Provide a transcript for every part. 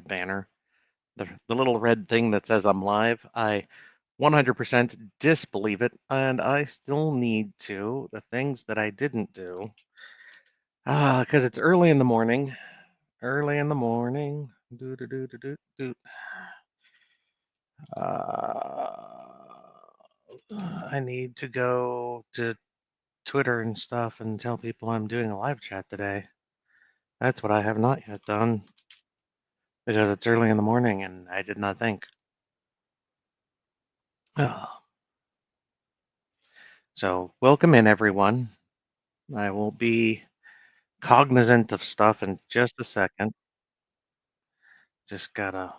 red banner, the little red thing that says I'm live. I 100% disbelieve it, and I still need to. The things that I didn't do. Because it's early in the morning. Early in the morning. Do do do do do do. I need to go to Twitter and stuff and tell people I'm doing a live chat today. That's what I have not yet done because it's early in the morning and I did not think. So, welcome in, everyone. I will be cognizant of stuff in just a second. Just gotta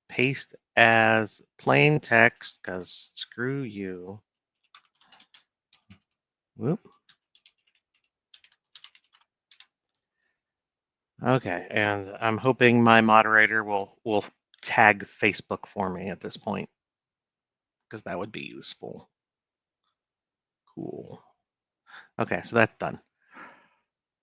paste as plain text because screw you. Whoop. Okay, and I'm hoping my moderator will tag Facebook for me at this point because that would be useful. Cool. Okay, so that's done.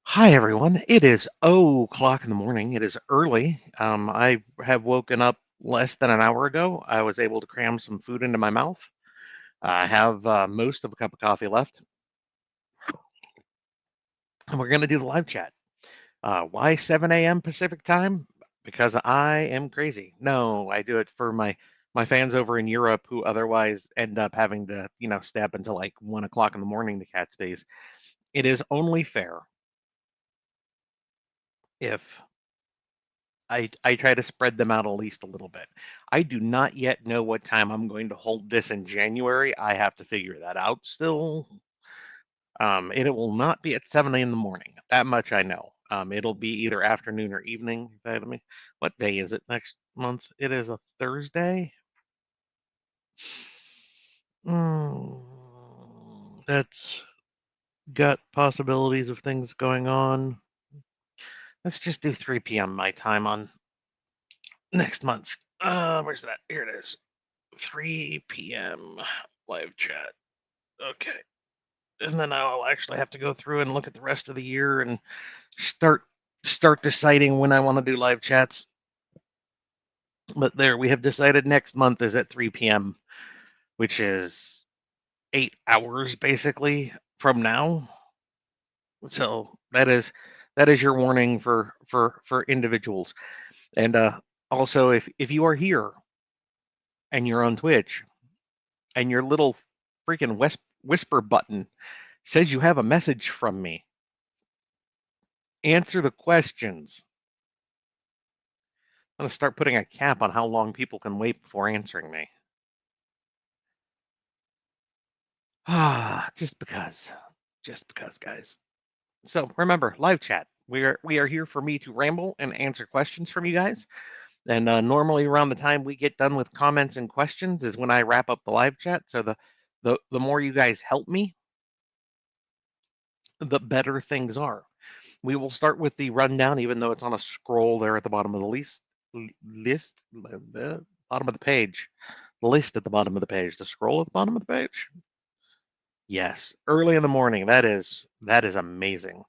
Hi everyone. It is 0 o'clock in the morning. It is early. I have woken up less than an hour ago. I was able to cram some food into my mouth. I have most of a cup of coffee left, and we're going to do the live chat. Why 7 a.m. Pacific time? Because I am crazy. No, I do it for my fans over in Europe who otherwise end up having to, stay up until like 1 o'clock in the morning to catch these. It is only fair if I try to spread them out at least a little bit. I do not yet know what time I'm going to hold this in January. I have to figure that out still. And it will not be at 7 in the morning. That much I know. It'll be either afternoon or evening. What day is it next month? It is a Thursday. That's got possibilities of things going on. Let's just do 3 p.m. my time on next month. Where's that? Here it is. 3 p.m. live chat. Okay. And then I'll actually have to go through and look at the rest of the year and start deciding when I want to do live chats. But there, we have decided next month is at 3 p.m., which is 8 hours basically from now. So that is your warning for individuals. And also, if you are here and you're on Twitch and your little freaking whisper button says you have a message from me, answer the questions. I'm going to start putting a cap on how long people can wait before answering me. Just because, guys. So remember, live chat. We are here for me to ramble and answer questions from you guys. And normally around the time we get done with comments and questions is when I wrap up the live chat. So the more you guys help me, the better things are. We will start with the rundown, even though it's on a scroll there at the bottom of the bottom of the page. The list at the bottom of the page. The scroll at the bottom of the page. Yes, early in the morning. That is amazing.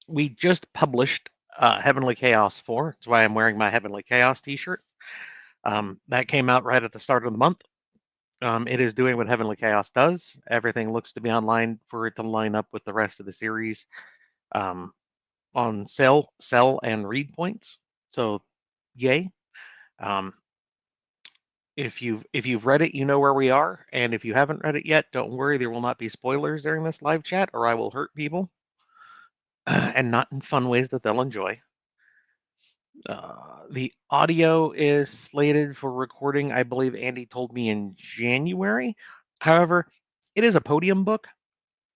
We just published Heavenly Chaos 4. That's why I'm wearing my Heavenly Chaos T-shirt. That came out right at the start of the month. It is doing what Heavenly Chaos does. Everything looks to be online for it to line up with the rest of the series on sell and read points. So, yay! Um, if you've read it, you know where we are, and if you haven't read it yet, don't worry. There will not be spoilers during this live chat, or I will hurt people, and not in fun ways that they'll enjoy. The audio is slated for recording, I believe Andy told me, in January. However, it is a Podium book.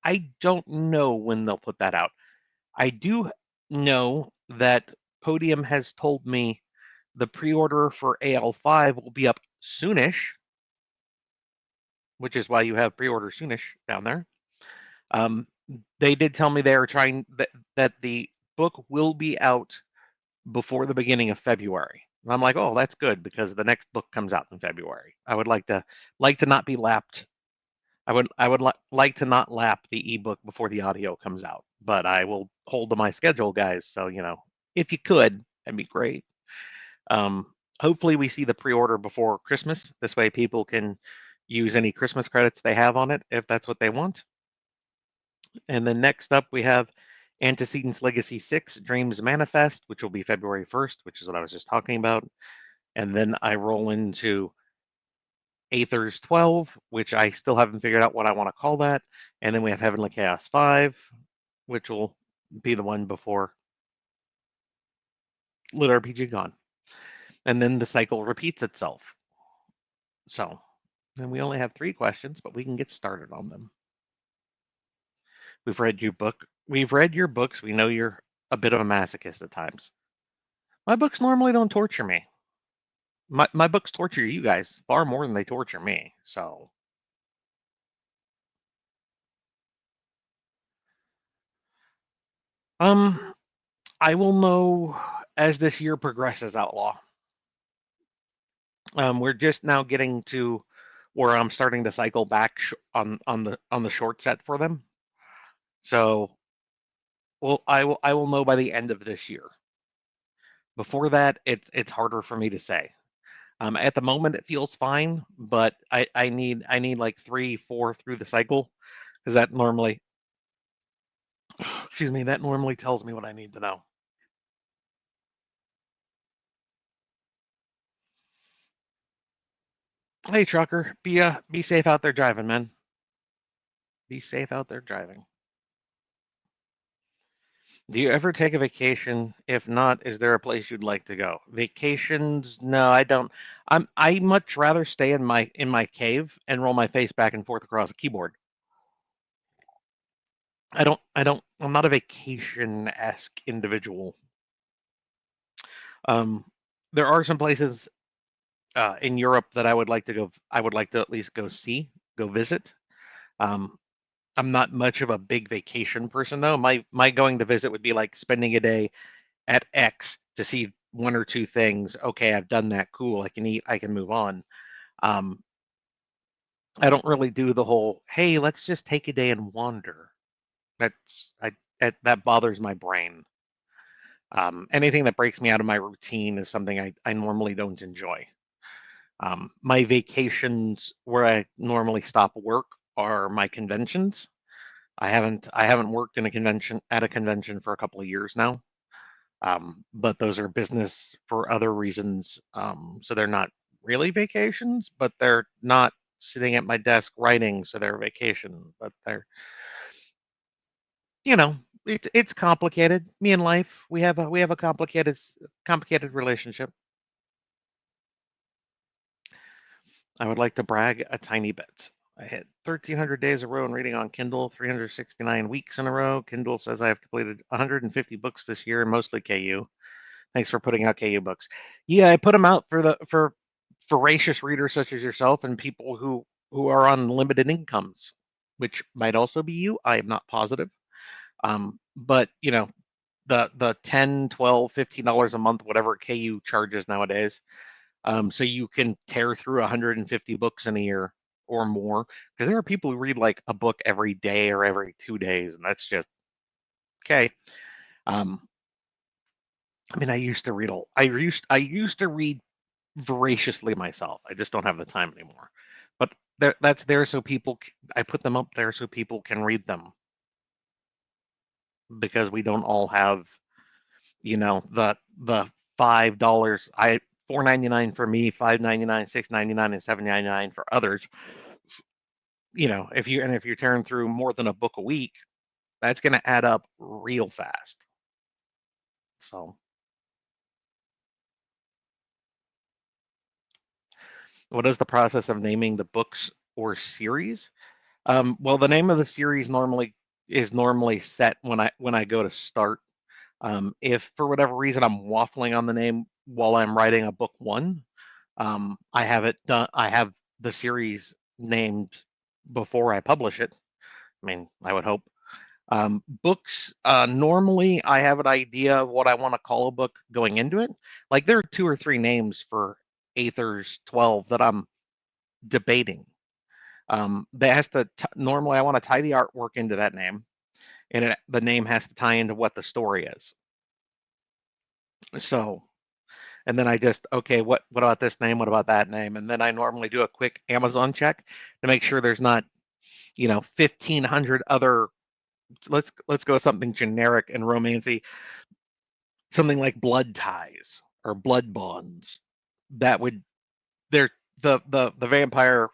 I don't know when they'll put that out. I do know that Podium has told me the pre-order for AL5 will be up soonish, which is why you have pre-order soonish down there. They did tell me they are trying that the book will be out before the beginning of February. And I'm like, oh, that's good because the next book comes out in February. I would like to not be lapped. I would like to not lap the ebook before the audio comes out, but I will hold to my schedule, guys. So if you could, That'd be great. Hopefully we see the pre-order before Christmas. This way people can use any Christmas credits they have on it if that's what they want. And then next up we have Antecedents Legacy 6 Dreams Manifest, which will be February 1st, which is what I was just talking about. And then I roll into Aethers 12, which I still haven't figured out what I want to call that. And then we have Heavenly Chaos 5, which will be the one before Lit RPG Gone. And then the cycle repeats itself. So, and we only have 3 questions, but we can get started on them. We've read your books. We know you're a bit of a masochist at times. My books normally don't torture me. My books torture you guys far more than they torture me. So, I will know as this year progresses, Outlaw. We're just now getting to where I'm starting to cycle back on the short set for them. So, well, I will know by the end of this year. Before that, it's harder for me to say. At the moment, it feels fine, but I need like 3, 4 through the cycle because that normally, excuse me, that normally tells me what I need to know. Hey, trucker, be safe out there driving, man. Be safe out there driving. Do you ever take a vacation? If not, is there a place you'd like to go? Vacations? No, I don't. I much rather stay in my cave and roll my face back and forth across a keyboard. I'm not a vacation-esque individual. Um, there are some places in Europe that I would like to go. I would like to at least go visit. Um, I'm not much of a big vacation person though. My going to visit would be like spending a day at X to see 1 or 2 things. Okay, I've done that. Cool. I can eat. I can move on. Um, I don't really do the whole, hey, let's just take a day and wander. That's I that bothers my brain. Anything that breaks me out of my routine is something I normally don't enjoy. My vacations where I normally stop work are my conventions. I haven't worked in a convention for a couple of years now. But those are business for other reasons. So they're not really vacations, but they're not sitting at my desk writing, so they're vacation. But they're, you know, it's complicated. Me and life, we have a complicated relationship. I would like to brag a tiny bit. I hit 1,300 days a row in reading on Kindle, 369 weeks in a row. Kindle says I have completed 150 books this year, mostly KU. Thanks for putting out KU books. Yeah, I put them out for voracious readers such as yourself and people who are on limited incomes, which might also be you. I am not positive. But the 10, 12, $15 a month, whatever KU charges nowadays, so you can tear through 150 books in a year or more. Because there are people who read like a book every day or every 2 days, and that's just okay. Um, I mean, I used to read voraciously myself. I just don't have the time anymore. But that's there so I put them up there so people can read them because we don't all have, the $5. I 4.99 for me, 5.99, 6.99, and 7.99 for others. If you're tearing through more than a book a week, that's going to add up real fast. So, what is the process of naming the books or series? Well, the name of the series normally set when I go to start. If for whatever reason I'm waffling on the name while I'm writing a book one, I have it done. I have the series named before I publish it. I mean, I would hope. Books, normally I have an idea of what I want to call a book going into it. Like there are 2 or 3 names for Aethers 12 that I'm debating. That has to normally I want to tie the artwork into that name, and the name has to tie into what the story is. So, and then I just, okay, what about this name? What about that name? And then I normally do a quick Amazon check to make sure there's not, 1,500 other. Let's go with something generic and romancy, something like blood ties or blood bonds. That would there the vampire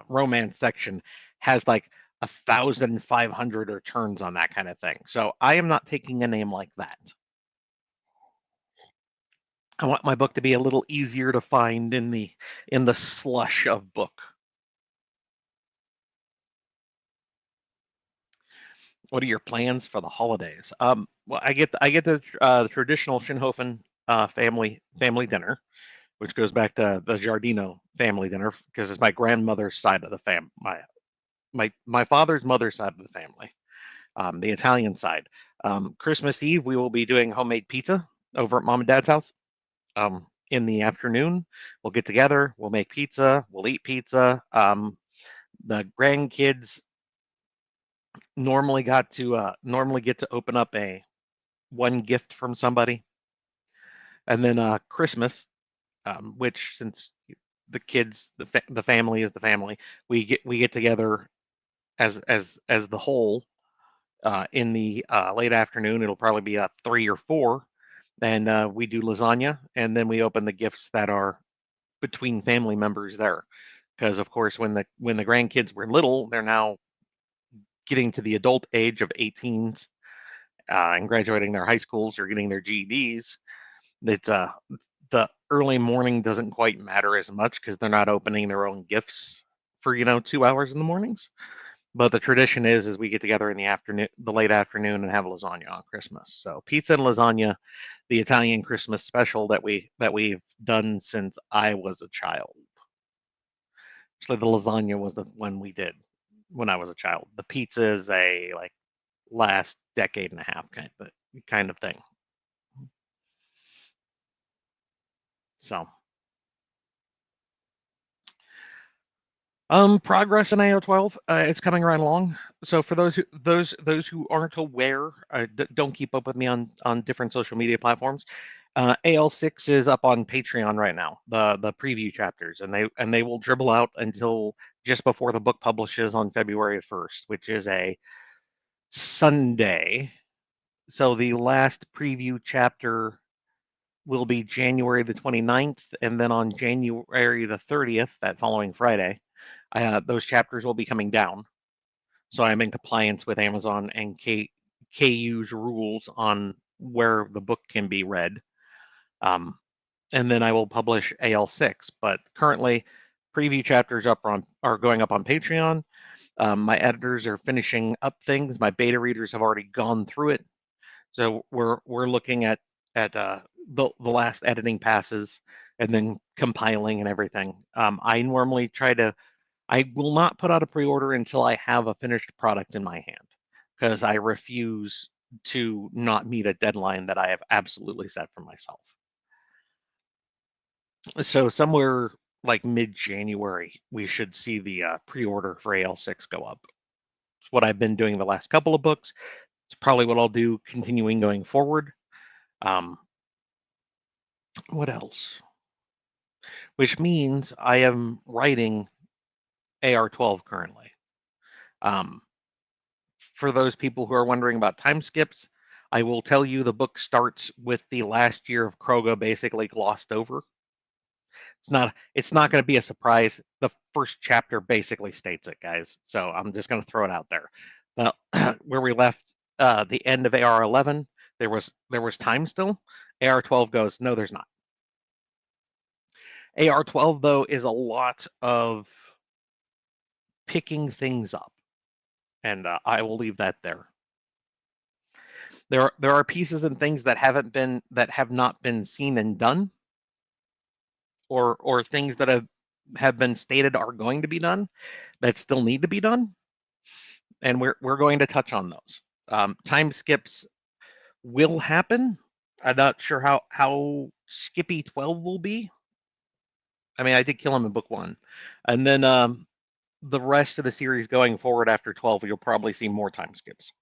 romance section has like 1,500 returns on that kind of thing. So I am not taking a name like that. I want my book to be a little easier to find in the slush of book. What are your plans for the holidays? Well, I get the traditional Shinhofen family dinner, which goes back to the Giardino family dinner because it's my grandmother's side of the my father's mother's side of the family, the Italian side. Christmas Eve we will be doing homemade pizza over at mom and dad's house. In the afternoon, we'll get together, we'll make pizza, we'll eat pizza. The grandkids normally get to open up a one gift from somebody, and then Christmas, which since the kids, the family is the family, we get together as the whole in the late afternoon. It'll probably be a 3 or 4, and we do lasagna, and then we open the gifts that are between family members there. Because of course, when the grandkids were little, they're now getting to the adult age of 18s and graduating their high schools or getting their GEDs. It's the early morning doesn't quite matter as much because they're not opening their own gifts for 2 hours in the mornings. But the tradition is we get together in the afternoon, the late afternoon, and have lasagna on Christmas. So pizza and lasagna, the Italian Christmas special that we've done since I was a child. Actually, the lasagna was the one we did when I was a child. The pizza is a like last decade and a half kind of thing. So, progress in AO12, it's coming right along. So for those who aren't aware, don't keep up with me on different social media platforms. AL6 is up on Patreon right now, the preview chapters, and they will dribble out until just before the book publishes on February 1st, which is a Sunday. So the last preview chapter will be January the 29th, and then on January the 30th, that following Friday, those chapters will be coming down. So I'm in compliance with Amazon and KU's rules on where the book can be read. And then I will publish AL6. But currently, preview chapters are going up on Patreon. My editors are finishing up things. My beta readers have already gone through it. So we're looking at the last editing passes and then compiling and everything. I will not put out a pre-order until I have a finished product in my hand because I refuse to not meet a deadline that I have absolutely set for myself. So somewhere like mid-January, we should see the pre-order for AL6 go up. It's what I've been doing the last couple of books. It's probably what I'll do continuing going forward. Um, what else? Which means I am writing AR12 currently. Um, for those people who are wondering about time skips, I will tell you the book starts with the last year of Kroga basically glossed over. It's not going to be a surprise. The first chapter basically states it, guys. So I'm just going to throw it out there. Now, where we left the end of AR11, there was time still. AR12 goes, no, there's not. AR12 though is a lot of picking things up, and I will leave that there. There are pieces and things that have not been seen and done, or things that have been stated are going to be done that still need to be done, and we're going to touch on those. Time skips will happen. I'm not sure how skippy 12 will be. I mean, I did kill him in book 1, and then the rest of the series going forward after 12, you'll probably see more time skips.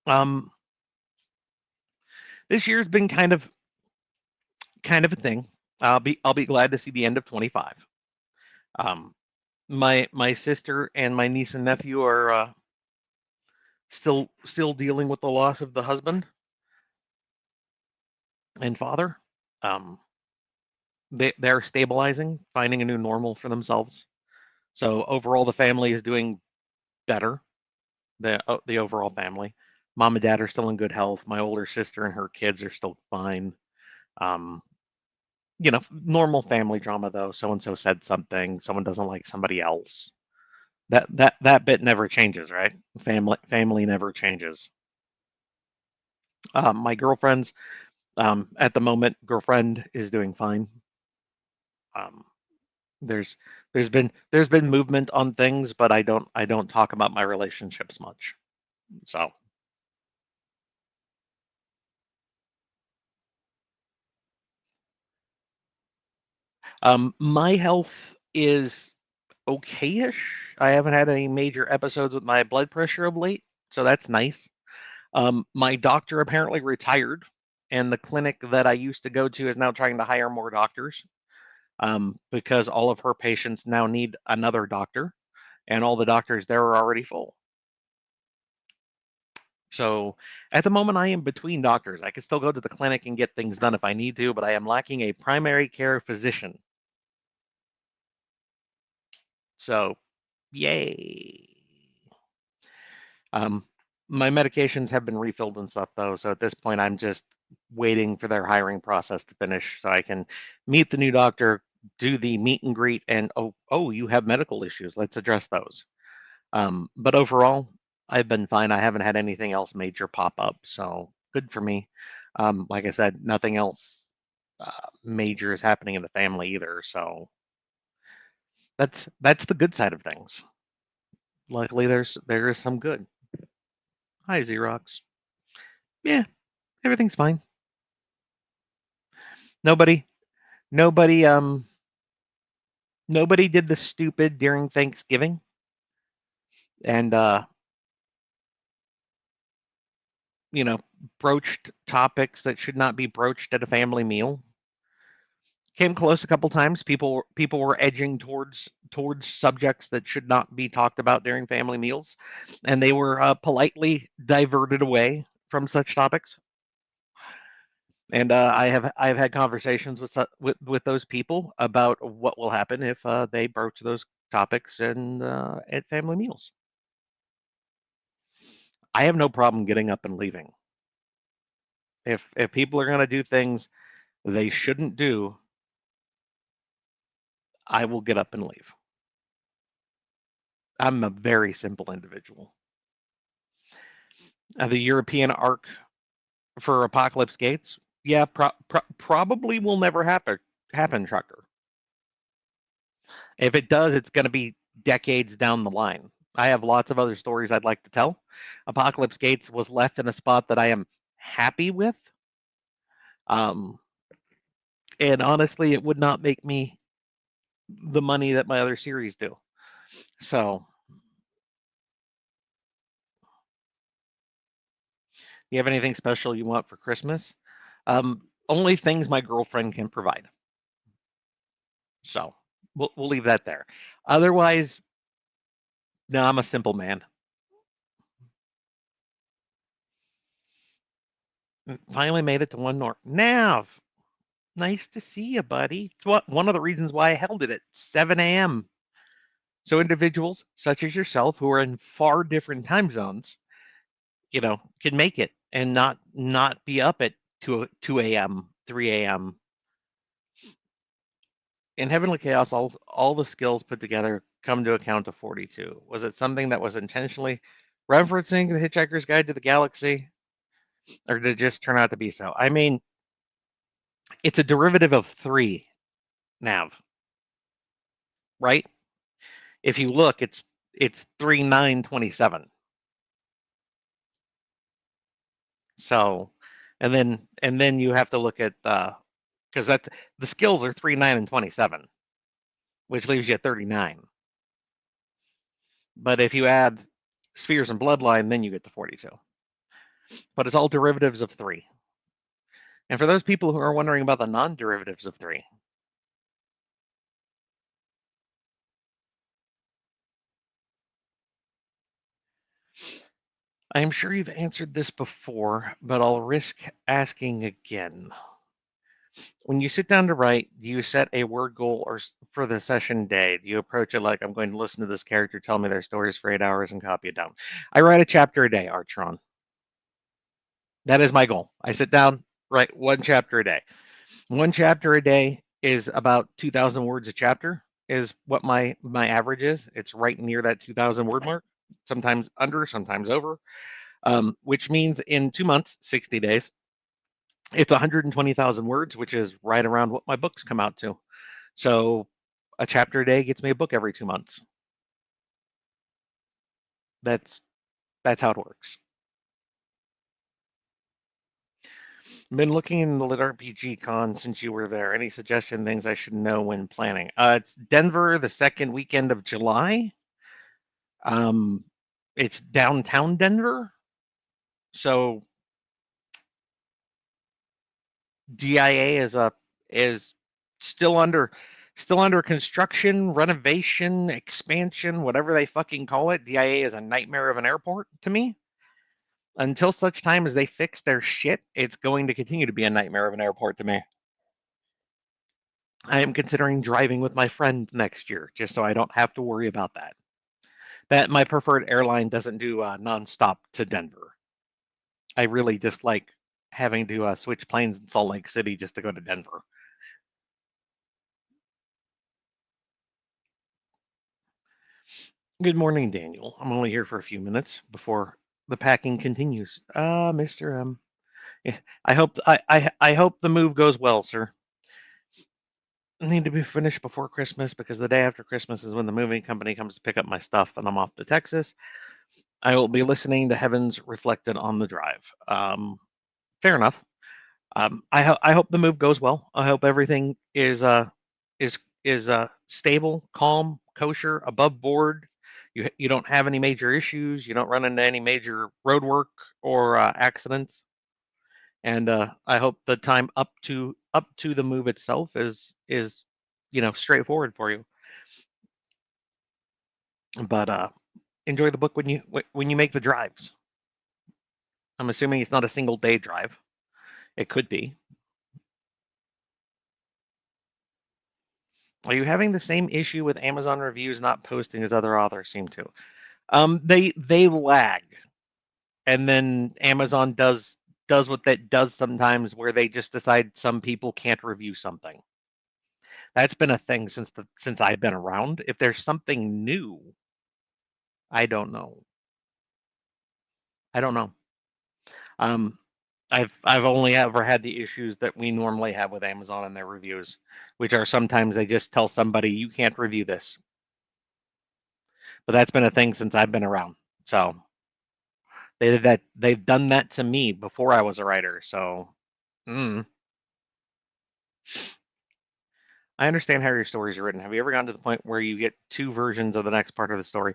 Um, This year's been kind of a thing. I'll be glad to see the end of 25. Um, my sister and my niece and nephew are still dealing with the loss of the husband and father. Um, they're stabilizing, finding a new normal for themselves. So overall, the family is doing better. The overall family, mom and dad are still in good health. My older sister and her kids are still fine. Um, normal family drama though. So and so said something. Someone doesn't like somebody else. That bit never changes, right? Family never changes. My girlfriend's at the moment girlfriend is doing fine. Um, there's there's been movement on things, but I don't talk about my relationships much. So my health is okay-ish. I haven't had any major episodes with my blood pressure of late, so that's nice. My doctor apparently retired, and the clinic that I used to go to is now trying to hire more doctors because all of her patients now need another doctor, and all the doctors there are already full. So at the moment, I am between doctors. I can still go to the clinic and get things done if I need to, but I am lacking a primary care physician. So, yay. Um, my medications have been refilled and stuff though, so at this point I'm just waiting for their hiring process to finish so I can meet the new doctor, do the meet and greet, and oh, you have medical issues. Let's address those. But overall, I've been fine. I haven't had anything else major pop up, so good for me. Like I said, nothing else major is happening in the family either, so that's the good side of things. Luckily, there is some good. Hi, Xerox. Yeah, everything's fine. Nobody, nobody, nobody did the stupid during Thanksgiving and you know, broached topics that should not be broached at a family meal. Came close a couple times. People were edging towards subjects that should not be talked about during family meals, and they were politely diverted away from such topics. And I've had conversations with those people about what will happen if they broach those topics and at family meals. I have no problem getting up and leaving. If people are going to do things they shouldn't do, I will get up and leave. I'm a very simple individual. The European arc for Apocalypse Gates, yeah, probably will never happen, Trucker. If it does, it's going to be decades down the line. I have lots of other stories I'd like to tell. Apocalypse Gates was left in a spot that I am happy with. Um, and honestly, it would not make me the money that my other series do. So, you have anything special you want for Christmas? Only things my girlfriend can provide. So, we'll leave that there. Otherwise, no, I'm a simple man. Finally made it to one north. Nav, nice to see you, buddy. It's one of the reasons why I held it at 7 a.m. So individuals such as yourself who are in far different time zones, can make it and not be up at 2 a.m., 3 a.m. In Heavenly Chaos, all the skills put together come to account of 42. Was it something that was intentionally referencing the Hitchhiker's Guide to the Galaxy, or did it just turn out to be so? I mean, it's a derivative of 3, Nav, right? If you look, it's 3 9 27. So, and then you have to look at because that the skills are 3 9 and 27, which leaves you at 39. But if you add spheres and bloodline, then you get to 42. But it's all derivatives of 3. And for those people who are wondering about the non-derivatives of 3, I am sure you've answered this before, but I'll risk asking again. When you sit down to write, do you set a word goal or for the session day? Do you approach it like I'm going to listen to this character tell me their stories for 8 hours and copy it down? I write a chapter a day, Archron. That is my goal. I sit down, write one chapter a day. One chapter a day is about 2,000 words a chapter. Is what my average is. It's right near that 2,000 word mark. Sometimes under, sometimes over. Which means in 2 months, 60 days, it's 120,000 words, which is right around what my books come out to. So a chapter a day gets me a book every 2 months. That's that's how it works. Been looking in the Lit RPG Con since you were there. Any suggestion things I should know when planning? It's Denver the second weekend of July. Um, it's downtown Denver, so DIA is still under still under construction, renovation, expansion, whatever they fucking call it. DIA is a nightmare of an airport to me. Until such time as they fix their shit, it's going to continue to be a nightmare of an airport to me. I am considering driving with my friend next year, just so I don't have to worry about that. That my preferred airline doesn't do nonstop to Denver. I really dislike having to switch planes in Salt Lake City just to go to Denver. Good morning, Daniel. I'm only here for a few minutes before the packing continues. Mr. Yeah, I hope the move goes well, sir. Need to be finished before Christmas because the day after Christmas is when the moving company comes to pick up my stuff and I'm off to Texas. I will be listening to Heavens Reflected on the drive. Fair enough. I hope the move goes well. I hope everything is stable, calm, kosher, above board. You don't have any major issues. You don't run into any major road work or accidents. And I hope the time up to the move itself is straightforward for you. But enjoy the book when you make the drives. I'm assuming it's not a single day drive. It could be. Are you having the same issue with Amazon reviews not posting as other authors seem to? They lag, and then Amazon does what that does sometimes, where they just decide some people can't review something. That's been a thing since I've been around. If there's something new, I don't know. I don't know. Um, I've only ever had the issues that we normally have with Amazon and their reviews, which are sometimes they just tell somebody you can't review this. But that's been a thing since I've been around. So they've done that to me before I was a writer. So I understand how your stories are written. Have you ever gotten to the point where you get two versions of the next part of the story?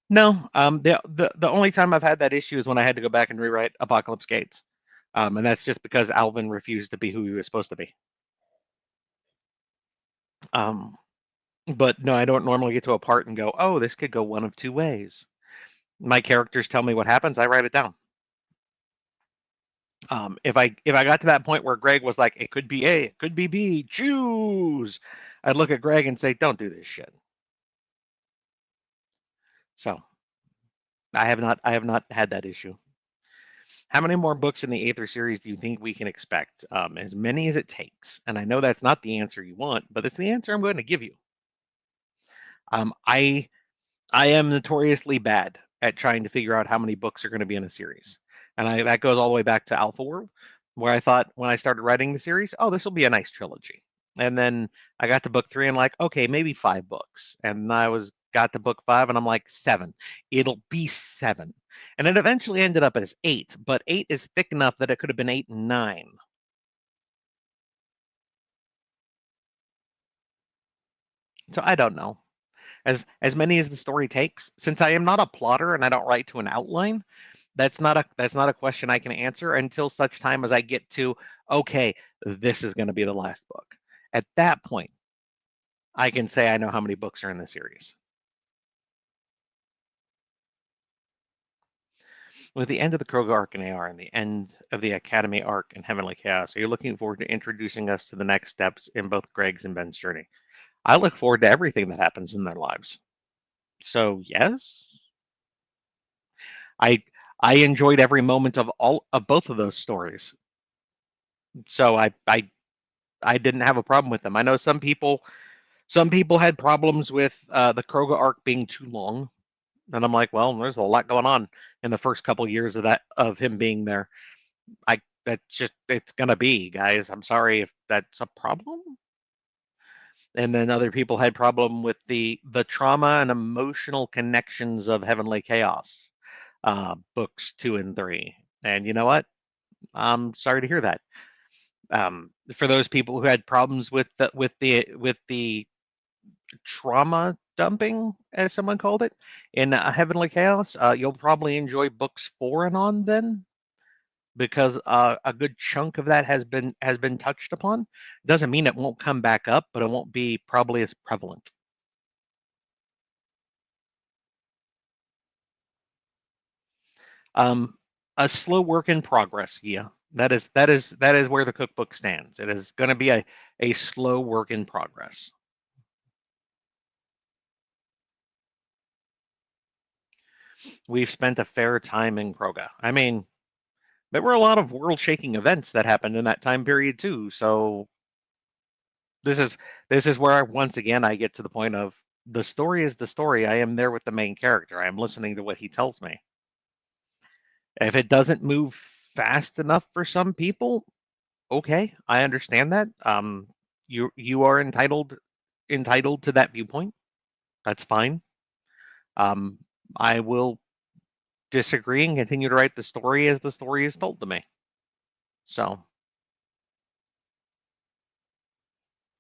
No. The only time I've had that issue is when I had to go back and rewrite Apocalypse Gates. And that's just because Alvin refused to be who he was supposed to be. Um, but no, I don't normally get to a part and go, oh, this could go one of two ways. My characters tell me what happens, I write it down. If I got to that point where Greg was like, it could be A, it could be B, choose, I'd look at Greg and say, don't do this shit. So I have not had that issue. How many more books in the Aether series do you think we can expect? As many as it takes. And I know that's not the answer you want, but it's the answer I'm going to give you. I am notoriously bad at trying to figure out how many books are going to be in a series, and that goes all the way back to Alpha World, where I thought when I started writing the series, oh, this will be a nice trilogy, and then I got to book 3 and like, okay, maybe 5 books, and I got to book 5 and I'm like 7. It'll be 7, and it eventually ended up as 8, but 8 is thick enough that it could have been 8 and 9. So I don't know. As many as the story takes, since I am not a plotter and I don't write to an outline, that's not a question I can answer until such time as I get to, okay, this is going to be the last book. At that point, I can say I know how many books are in the series. With the end of the Kroga arc in AR and the end of the Academy arc in Heavenly Chaos, are you looking forward to introducing us to the next steps in both Greg's and Ben's journey? I look forward to everything that happens in their lives. So yes, I I enjoyed every moment of all of both of those stories. So I didn't have a problem with them. I know some people had problems with the Kroga arc being too long, and I'm like, well, there's a lot going on in the first couple years of him being there. I that's just it's gonna be, guys. I'm sorry if that's a problem. And then other people had problem with the trauma and emotional connections of Heavenly Chaos, books 2 and 3. And you know what? I'm sorry to hear that. For those people who had problems with the trauma dumping, as someone called it, in Heavenly Chaos, you'll probably enjoy books 4 and on then, because a good chunk of that has been touched upon. Doesn't mean it won't come back up, but it won't be probably as prevalent. Um, a slow work in progress. Yeah, that is where the cookbook stands. It is going to be a slow work in progress. We've spent a fair time in Kroga. I mean, there were a lot of world-shaking events that happened in that time period too. So this is this is where once again I get to the point of the story is the story. I am there with the main character. I am listening to what he tells me. If it doesn't move fast enough for some people, okay, I understand that. You are entitled to that viewpoint. That's fine. Um, I will disagree and continue to write the story as the story is told to me. So,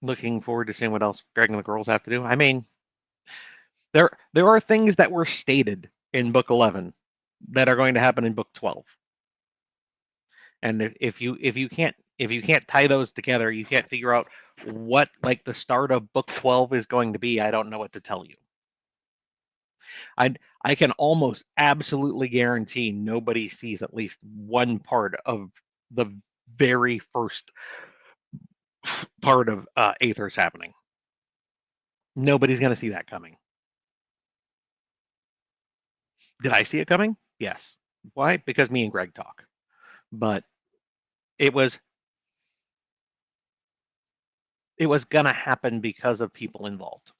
looking forward to seeing what else Greg and the girls have to do. I mean, there are things that were stated in book 11 that are going to happen in book 12. And if you can't tie those together, you can't figure out what like the start of book 12 is going to be. I don't know what to tell you. I I can almost absolutely guarantee nobody sees at least one part of the very first part of Aether's happening. Nobody's going to see that coming. Did I see it coming? Yes. Why? Because me and Greg talk. But it was it was going to happen because of people involved.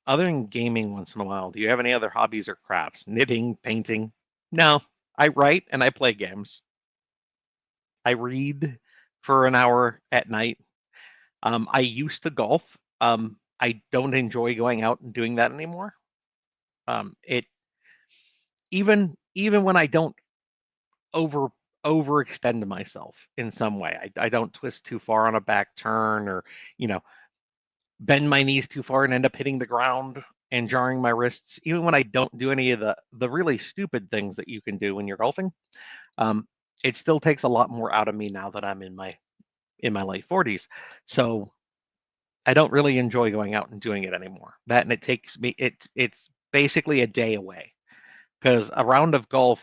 Other than gaming once in a while, do you have any other hobbies or crafts? Knitting, painting? No. I write and I play games. I read for an hour at night. I used to golf. I don't enjoy going out and doing that anymore. It even when I don't over overextend myself in some way. I don't twist too far on a back turn, or you know bend my knees too far and end up hitting the ground and jarring my wrists. Even when I don't do any of the really stupid things that you can do when you're golfing, um, it still takes a lot more out of me now that I'm in my late 40s. So I don't really enjoy going out and doing it anymore. That, and it takes me it's basically a day away, because a round of golf,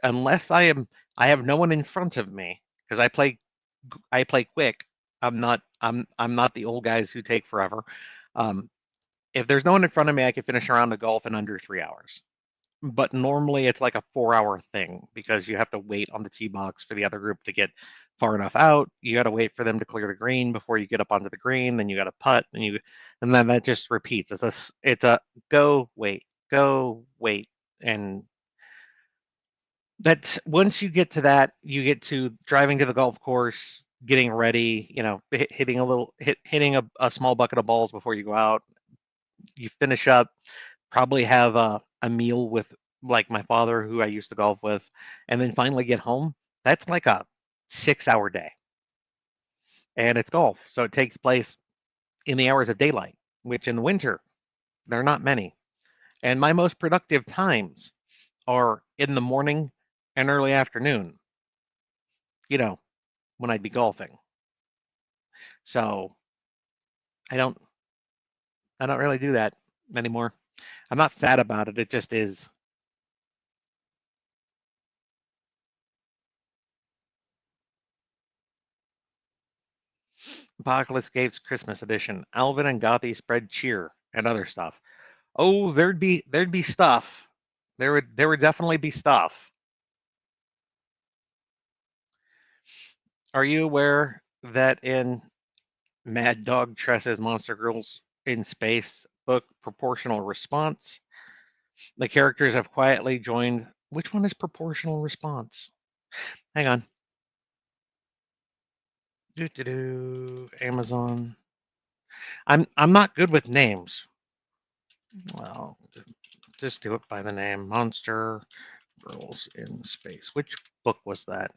unless I have no one in front of me, because I play quick. I'm not the old guys who take forever. Um, if there's no one in front of me, I can finish a round of golf in under 3 hours. But normally it's like a 4 hour thing, because you have to wait on the tee box for the other group to get far enough out. You got to wait for them to clear the green before you get up onto the green. Then you got to putt, and then that just repeats. It's a go wait, and that's once you get to that, you get to driving to the golf course, getting ready, hitting a small bucket of balls before you go out. You finish up, probably have a meal with like my father, who I used to golf with, and then finally get home. That's like a 6 hour day, and it's golf, so it takes place in the hours of daylight, which in the winter They're not many. And my most productive times are in the morning and early afternoon, you know, when I'd be golfing. So I don't I don't really do that anymore. I'm not sad about it. It just is. Apocalypse Gates Christmas edition. Alvin and Gothy spread cheer and other stuff. Oh, there'd be stuff. There would definitely be stuff. Are you aware that in Mad Dog Tress's Monster Girls in Space book Proportional Response, the characters have quietly joined. Which one is Proportional Response? Hang on. Do do do. Amazon. I'm not good with names. Well, just do it by the name. Monster Girls in Space. Which book was that?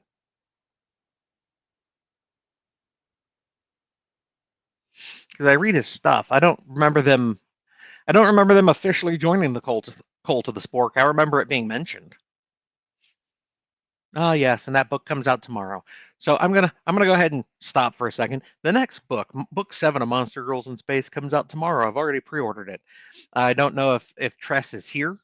Because I read his stuff. I don't remember them officially joining the cult of the Spork. I remember it being mentioned. Oh yes, and that book comes out tomorrow. So I'm gonna go ahead and stop for a second. The next book, book 7 of Monster Girls in Space, comes out tomorrow. I've already pre-ordered it. I don't know if Tress is here.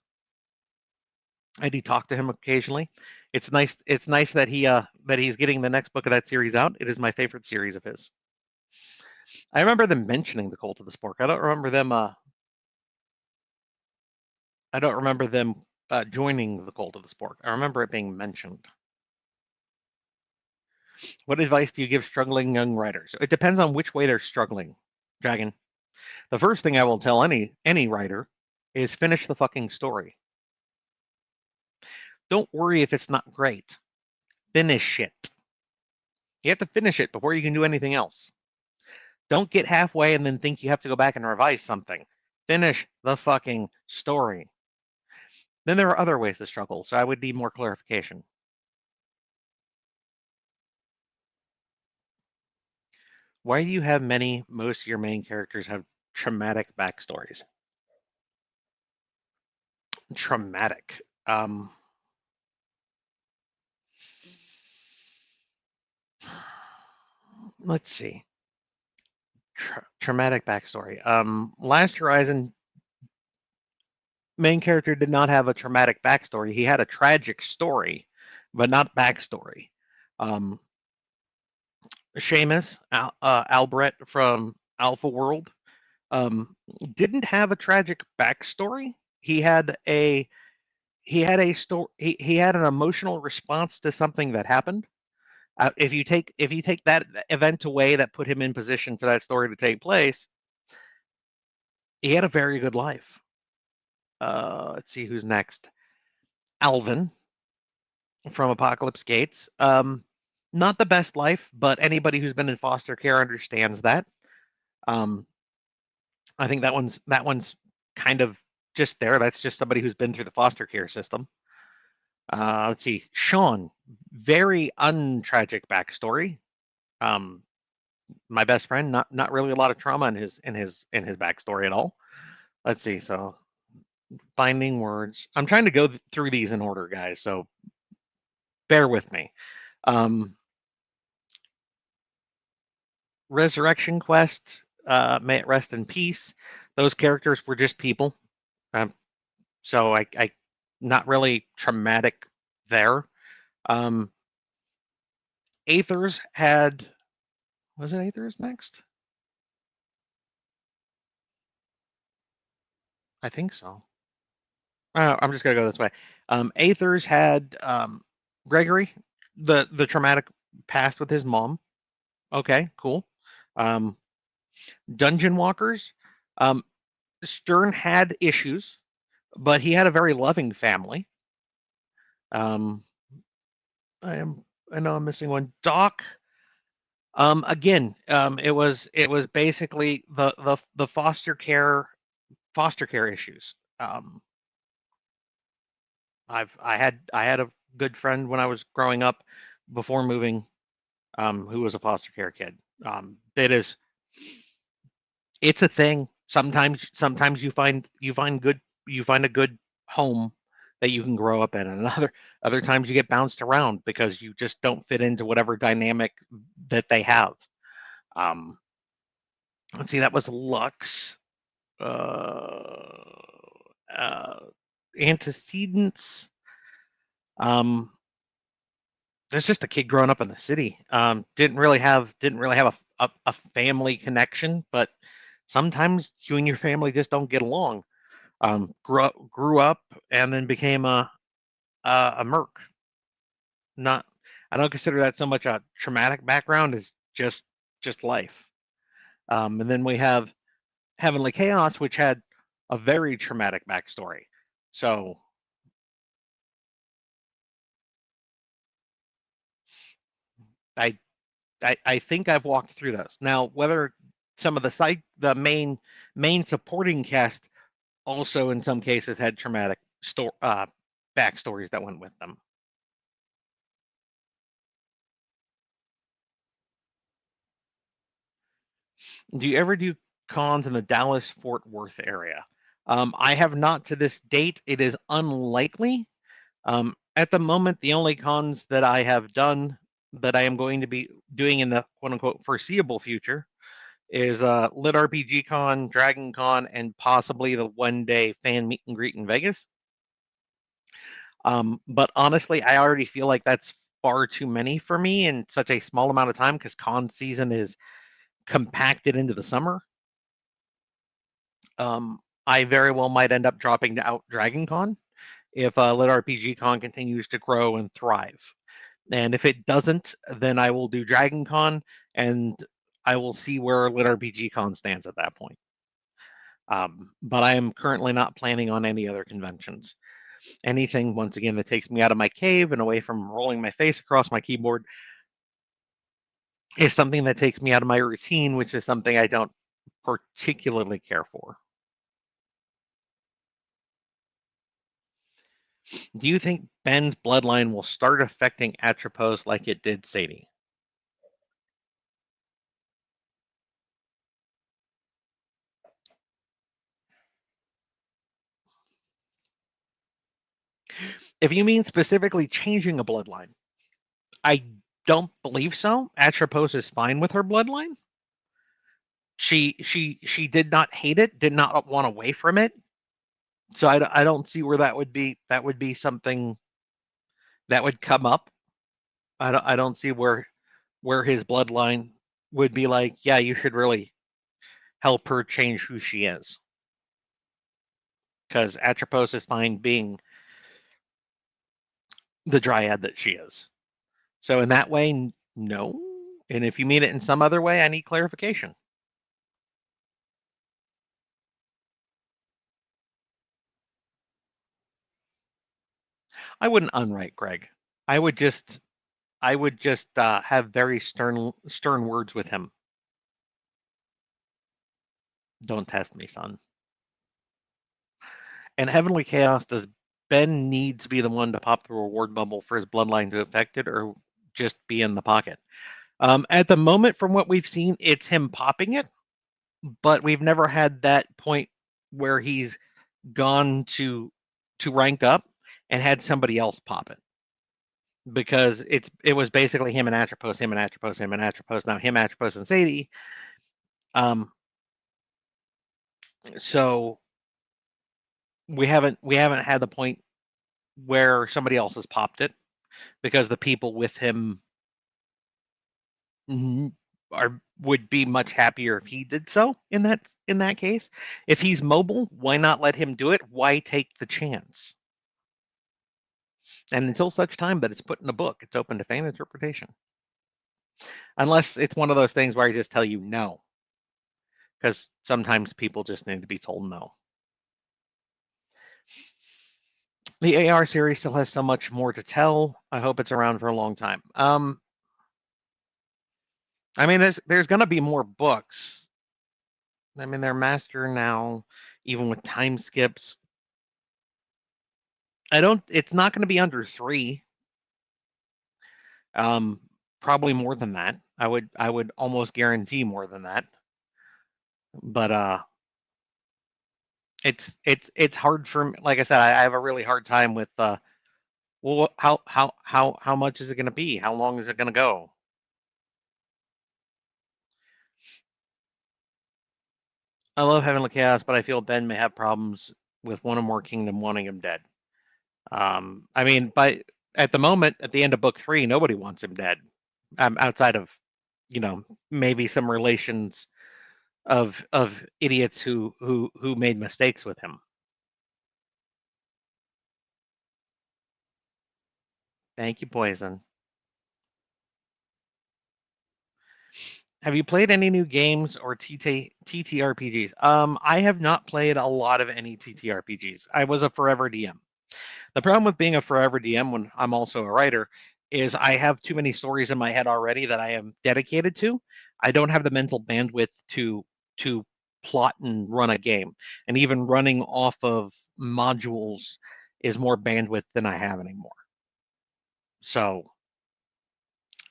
I do talk to him occasionally. It's nice. It's nice that he's getting the next book of that series out. It is my favorite series of his. I remember them mentioning the Cult of the Spork. I don't remember them joining the Cult of the Spork. I remember it being mentioned. What advice do you give struggling young writers? It depends on which way they're struggling, Dragon. The first thing I will tell any writer is finish the fucking story. Don't worry if it's not great. Finish it. You have to finish it before you can do anything else. Don't get halfway and then think you have to go back and revise something. Finish the fucking story. Then there are other ways to struggle, so I would need more clarification. Why do you have most of your main characters have traumatic backstories? Traumatic. Let's see. Traumatic backstory. Last Horizon main character did not have a traumatic backstory. He had a tragic story, but not backstory. Um, Seamus, Albert from Alpha World, um, didn't have a tragic backstory. He had a story. He had an emotional response to something that happened. If you take that event away that put him in position for that story to take place, he had a very good life. Let's see who's next. Alvin from Apocalypse Gates. Not the best life, but anybody who's been in foster care understands that. Um, I think that one's kind of just there. That's just somebody who's been through the foster care system. Let's see, Sean, very untragic backstory. Um, my best friend, not really a lot of trauma in his backstory at all. Let's see, so finding words. I'm trying to go through these in order, guys. So bear with me. Um, Resurrection Quest, may it rest in peace. Those characters were just people. Um, so I not really traumatic there. Um, Aethers had was it Aethers next? I think so. I'm just gonna go this way. Aethers had Gregory, the traumatic past with his mom. Okay, cool. Um, Dungeon Walkers. Um, Stern had issues, but he had a very loving family. Um, I know I'm missing one. Doc. Again, it was basically the foster care issues. I had a good friend when I was growing up before moving, who was a foster care kid. It's a thing. Sometimes you find a good home that you can grow up in, and other times you get bounced around because you just don't fit into whatever dynamic that they have. Um, let's see, that was Lux. Uh, uh, Antecedents. Um, there's just a kid growing up in the city. Didn't really have a family connection, but sometimes you and your family just don't get along. Grew up and then became a merc. Not, I don't consider that so much a traumatic background as just life. And then we have Heavenly Chaos, which had a very traumatic backstory. So I I think I've walked through those. Now, whether some of the main supporting cast also in some cases had traumatic backstories that went with them. Do you ever do cons in the Dallas Fort Worth area? I have not to this date. It is unlikely. At the moment, the only cons that I have done that I am going to be doing in the quote unquote foreseeable future is Lit RPG Con, Dragon Con, and possibly the 1 day fan meet and greet in Vegas. But honestly, I already feel like that's far too many for me in such a small amount of time because con season is compacted into the summer. I very well might end up dropping out Dragon Con if Lit RPG Con continues to grow and thrive. And if it doesn't, then I will do Dragon Con and I will see where Lit RPG Con stands at that point. But I am currently not planning on any other conventions. Anything, once again, that takes me out of my cave and away from rolling my face across my keyboard is something that takes me out of my routine, which is something I don't particularly care for. Do you think Ben's bloodline will start affecting Atropos like it did Sadie? If you mean specifically changing a bloodline, I don't believe so. Atropos is fine with her bloodline. She did not hate it, did not want away from it. So I don't see where that would be something that would come up. I don't see where his bloodline would be like, yeah, you should really help her change who she is. Because Atropos is fine being the dryad that she is. So in that way, no. And if you mean it in some other way, I need clarification. I wouldn't unwrite Greg. I would just have very stern words with him. Don't test me, son. And Heavenly Chaos, does Ben need to be the one to pop the reward bubble for his bloodline to affect it, or just be in the pocket? At the moment, from what we've seen, it's him popping it, but we've never had that point where he's gone to rank up and had somebody else pop it because it was basically him and Atropos, him and Atropos, him and Atropos. Now him, Atropos, and Sadie. Um, so we haven't had the point where somebody else has popped it because the people with him would be much happier if he did so in that case. If he's mobile, why not let him do it? Why take the chance? And until such time that it's put in a book, it's open to fan interpretation. Unless it's one of those things where I just tell you no, because sometimes people just need to be told no. The AR series still has so much more to tell. I hope it's around for a long time. I mean, there's going to be more books. I mean, they're master now, even with time skips. I don't. It's not going to be under 3. Um, Probably more than that. I would almost guarantee more than that. But it's hard for me. Like I said, I have a really hard time with well, how much is it going to be? How long is it going to go? I love Heavenly Chaos, but I feel Ben may have problems with one or more Kingdom wanting him dead. I mean, by at the moment, at the end of book three, nobody wants him dead, outside of, maybe some relations of idiots who made mistakes with him. Thank you, Poison. Have you played any new games or TTRPGs? I have not played a lot of any TTRPGs. I was a forever DM. The problem with being a forever DM when I'm also a writer is I have too many stories in my head already that I am dedicated to. I don't have the mental bandwidth to plot and run a game. And even running off of modules is more bandwidth than I have anymore. So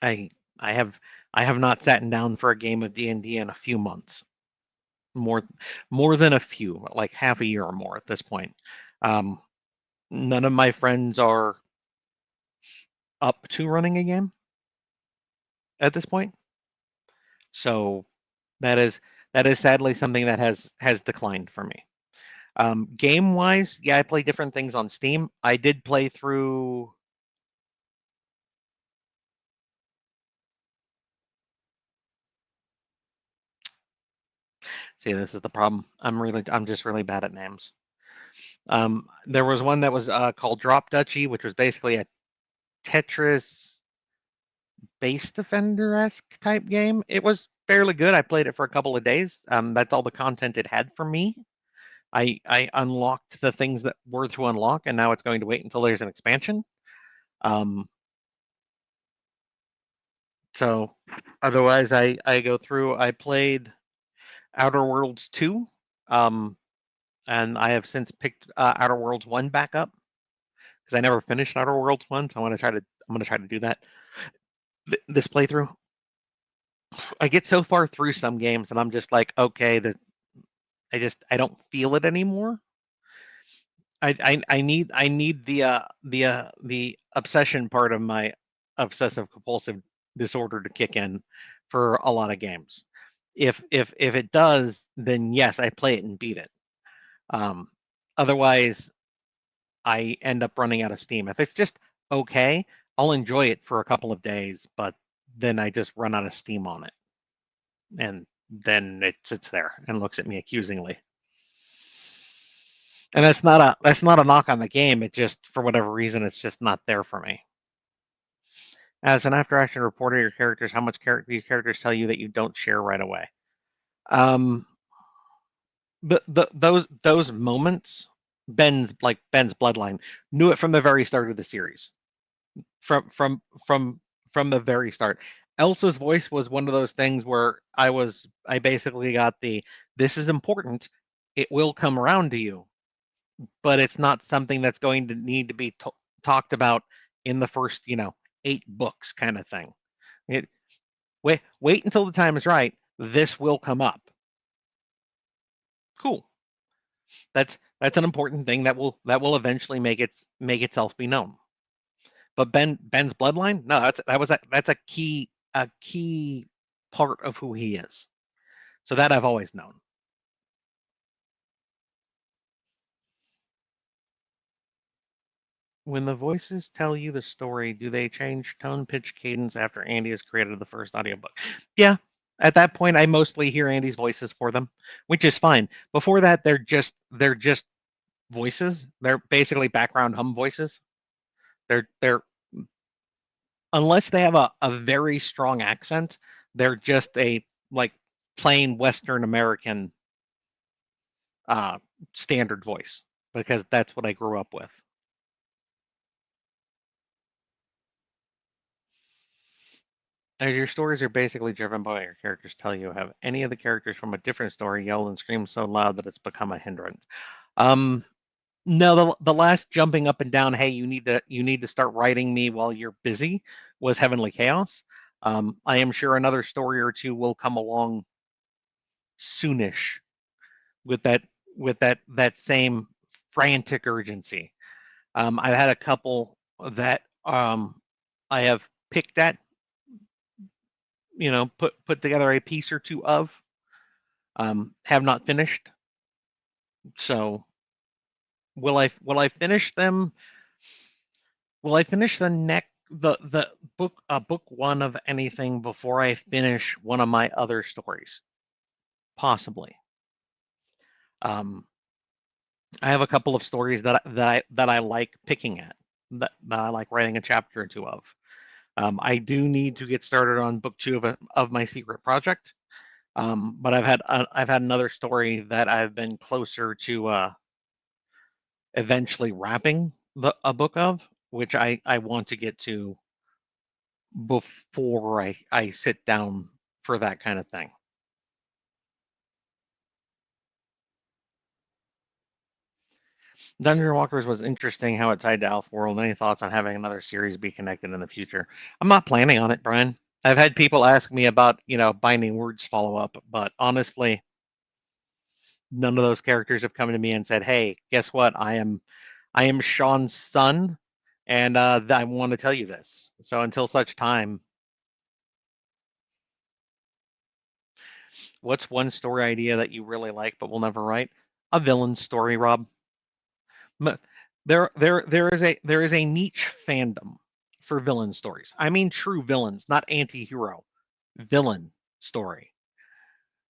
I I have I have not sat down for a game of D&D in a few months. More more than a few, like half a year or more at this point. Um, None of my friends are up to running a game at this point. So that is that is sadly something that has declined for me. Game wise, yeah, I play different things on Steam. I did play through. See, this is the problem. I'm just really bad at names. There was one that was called Drop Duchy, which was basically a Tetris base defender esque type game. It was fairly good. I played it for a couple of days. That's all the content it had for me. I unlocked the things that were to unlock, and now it's going to wait until there's an expansion. Um, so otherwise, I go through. I played Outer Worlds 2, um, and I have since picked Outer Worlds 1 back up because I never finished Outer Worlds 1, so I'm gonna try to do that this playthrough. I get so far through some games, and I'm just like, okay, I don't feel it anymore. I need the obsession part of my obsessive compulsive disorder to kick in for a lot of games. If it does, then yes, I play it and beat it. Um, Otherwise, I end up running out of steam. If it's just okay, I'll enjoy it for a couple of days, but then I just run out of steam on it, and then it sits there and looks at me accusingly. And that's not a knock on the game. It just for whatever reason it's just not there for me. As an after action reporter, your characters, how much your characters tell you that you don't share right away. Um, those moments, Ben's bloodline knew it from the very start of the series. From from from from the very start. Elsa's voice was one of those things where I basically got this is important. It will come around to you, but it's not something that's going to need to be talked about in the first, 8 books kind of thing. It, wait until the time is right. This will come up. Cool. That's an important thing that will eventually make itself be known. But Ben's bloodline, no, that's a key part of who he is. So that I've always known. When the voices tell you the story, do they change tone, pitch, cadence after Andy has created the first audiobook? Yeah. At that point, I mostly hear Andy's voices for them, which is fine. Before that, they're just voices. They're basically background hum voices. They're unless they have a very strong accent, they're just a like plain Western American uh, standard voice because that's what I grew up with. As your stories are basically driven by what your characters tell you, have any of the characters from a different story yelled and screamed so loud that it's become a hindrance? Um, no, the last jumping up and down, hey, you need to start writing me while you're busy was Heavenly Chaos. I am sure another story or two will come along soonish with that with that same frantic urgency. I've had a couple that I have picked at, put together a piece or two of, have not finished. So will I finish them? Will I finish the book one of anything before I finish one of my other stories? Possibly. Um, I have a couple of stories that I like picking at, that I like writing a chapter or two of. I do need to get started on book two of my secret project, but I've had another story that I've been closer to eventually wrapping a book of, which I want to get to before I sit down for that kind of thing. Dungeon Walkers was interesting how it tied to Elf World. Any thoughts on having another series be connected in the future? I'm not planning on it, Brian. I've had people ask me about, Binding Words follow up, but honestly, none of those characters have come to me and said, "Hey, guess what? I am Sean's son, and I want to tell you this." So until such time, what's one story idea that you really like but will never write? A villain story, Rob. There is a niche fandom for villain stories. I mean true villains, not anti-hero. Villain story.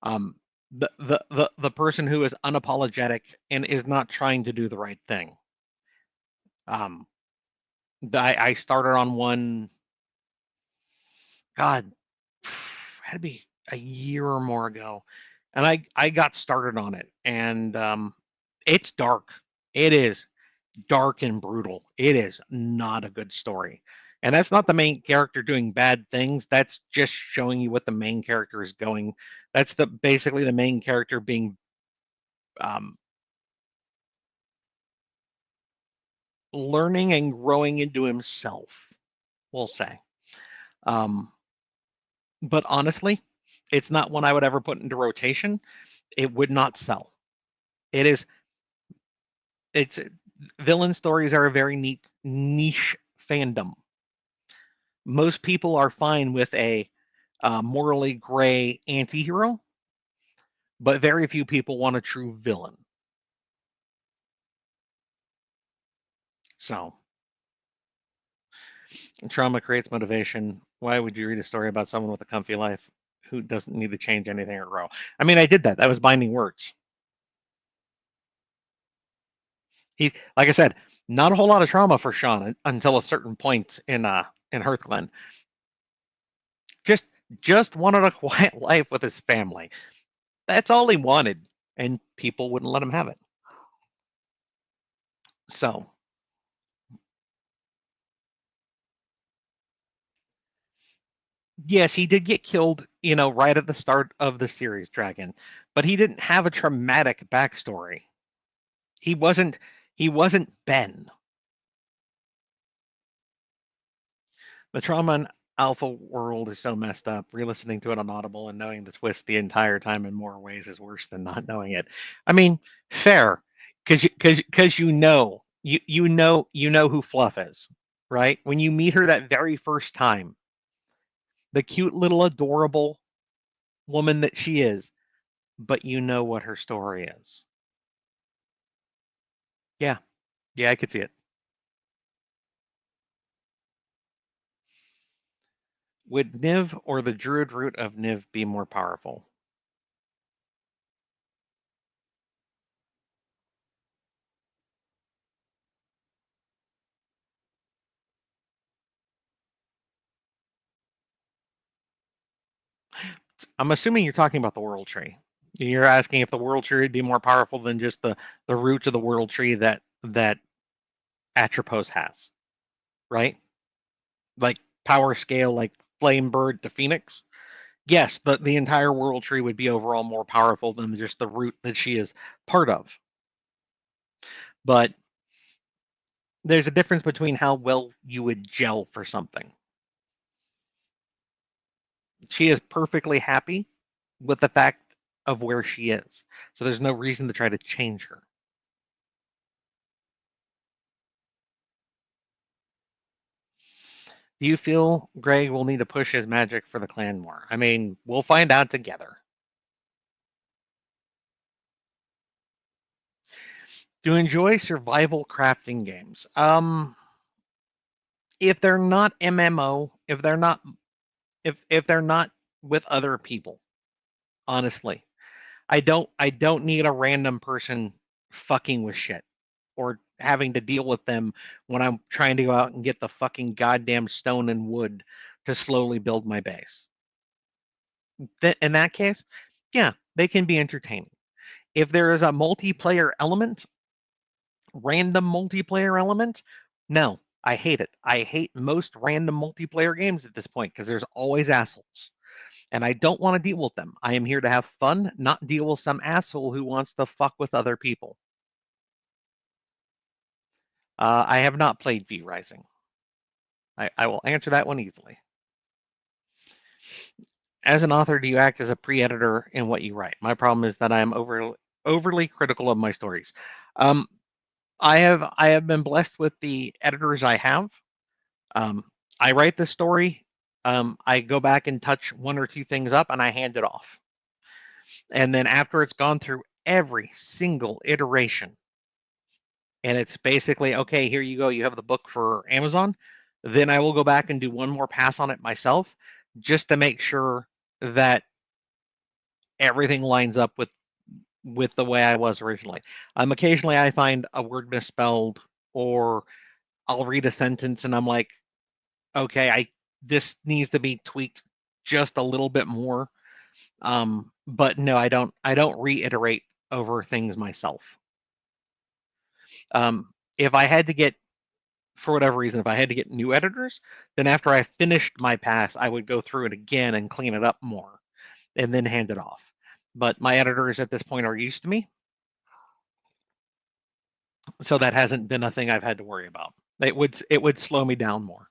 Um, the person who is unapologetic and is not trying to do the right thing. Um, I started on one. God, had to be a year or more ago, and I got started on it, and it's dark. It is dark and brutal. It is not a good story. And that's not the main character doing bad things. That's just showing you what the main character is going. That's basically the main character being um, learning and growing into himself. We'll say. Um, but honestly, it's not one I would ever put into rotation. It would not sell. It is. It's villain stories are a very neat niche fandom. Most people are fine with a morally gray anti-hero, but very few people want a true villain. So, trauma creates motivation. Why would you read a story about someone with a comfy life who doesn't need to change anything or grow? I mean, I did that. That was Binding Words. Like I said, not a whole lot of trauma for Sean until a certain point in Hearthglen. Just just wanted a quiet life with his family. That's all he wanted, and people wouldn't let him have it. So, yes, he did get killed, right at the start of the series, Dragon, but he didn't have a traumatic backstory. He wasn't he wasn't Ben. The trauma in Alpha World is so messed up. Re-listening to it on Audible and knowing the twist the entire time in more ways is worse than not knowing it. I mean, fair, because you know who Fluff is, right? When you meet her that very first time, the cute little adorable woman that she is, but you know what her story is. Yeah, yeah, I could see it. Would Niv or the Druid root of Niv be more powerful? I'm assuming you're talking about the World Tree. You're asking if the World Tree would be more powerful than just the root of the World Tree that Atropos has, right? Like power scale, like Flame Bird to Phoenix. Yes, but the entire World Tree would be overall more powerful than just the root that she is part of. But there's a difference between how well you would gel for something. She is perfectly happy with the fact of where she is. So there's no reason to try to change her. Do you feel Greg will need to push his magic for the clan more? I mean, we'll find out together. Do you enjoy survival crafting games? If they're not MMO, if they're not with other people, honestly. I don't need a random person fucking with shit or having to deal with them when I'm trying to go out and get the fucking goddamn stone and wood to slowly build my base. In that case, yeah, they can be entertaining. If there is a multiplayer element, random multiplayer element, no, I hate it. I hate most random multiplayer games at this point because there's always assholes. And I don't want to deal with them. I am here to have fun, not deal with some asshole who wants to fuck with other people. I have not played V Rising. I will answer that one easily. As an author, do you act as a pre-editor in what you write? My problem is that I am overly critical of my stories. Um, I have been blessed with the editors I have. Um, I write the story. I go back and touch one or two things up, and I hand it off. And then after it's gone through every single iteration, and it's basically okay, here you go, you have the book for Amazon, then I will go back and do one more pass on it myself just to make sure that everything lines up with the way I was originally. Occasionally I find a word misspelled, or I'll read a sentence and I'm like, okay, I this needs to be tweaked just a little bit more. But no, I don't reiterate over things myself. If I had to get, for whatever reason, if I had to get new editors, then after I finished my pass, I would go through it again and clean it up more and then hand it off. But my editors at this point are used to me, so that hasn't been a thing I've had to worry about. It would slow me down more.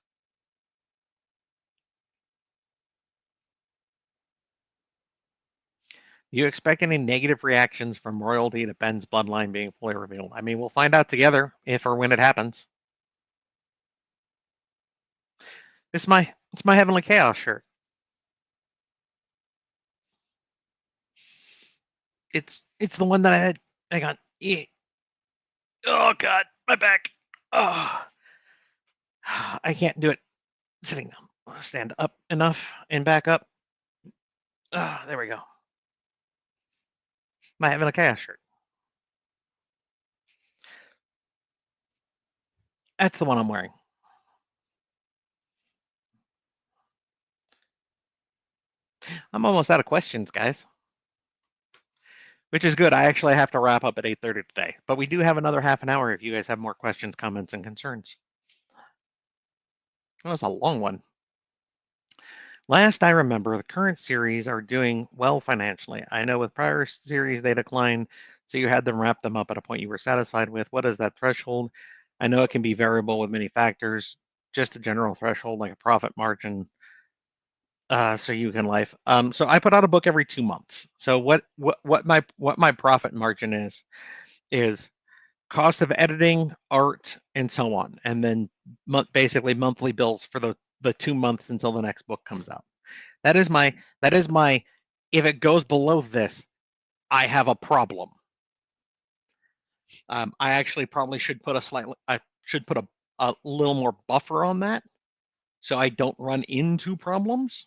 Do you expect any negative reactions from royalty to Ben's bloodline being fully revealed? I mean, we'll find out together if or when it happens. It's my Heavenly Chaos shirt. It's the one that I had. Hang on. Yeah. Oh God, my back. Oh, I can't do it sitting down. I'll stand up enough and back up. Oh, there we go. My Heavenly Chaos shirt. That's the one I'm wearing. I'm almost out of questions, guys. Which is good. I actually have to wrap up at 8:30 today, but we do have another half an hour if you guys have more questions, comments, and concerns. That was a long one. Last I remember, the current series are doing well financially. I know with prior series they declined, so you had them wrap them up at a point you were satisfied with. What is that threshold? I know it can be variable with many factors. Just a general threshold, like a profit margin, so you can life. So I put out a book every 2 months. So what my profit margin is cost of editing, art, and so on, and then basically monthly bills for the 2 months until the next book comes out. That is my if it goes below this, I have a problem. I actually probably should put a little more buffer on that so I don't run into problems.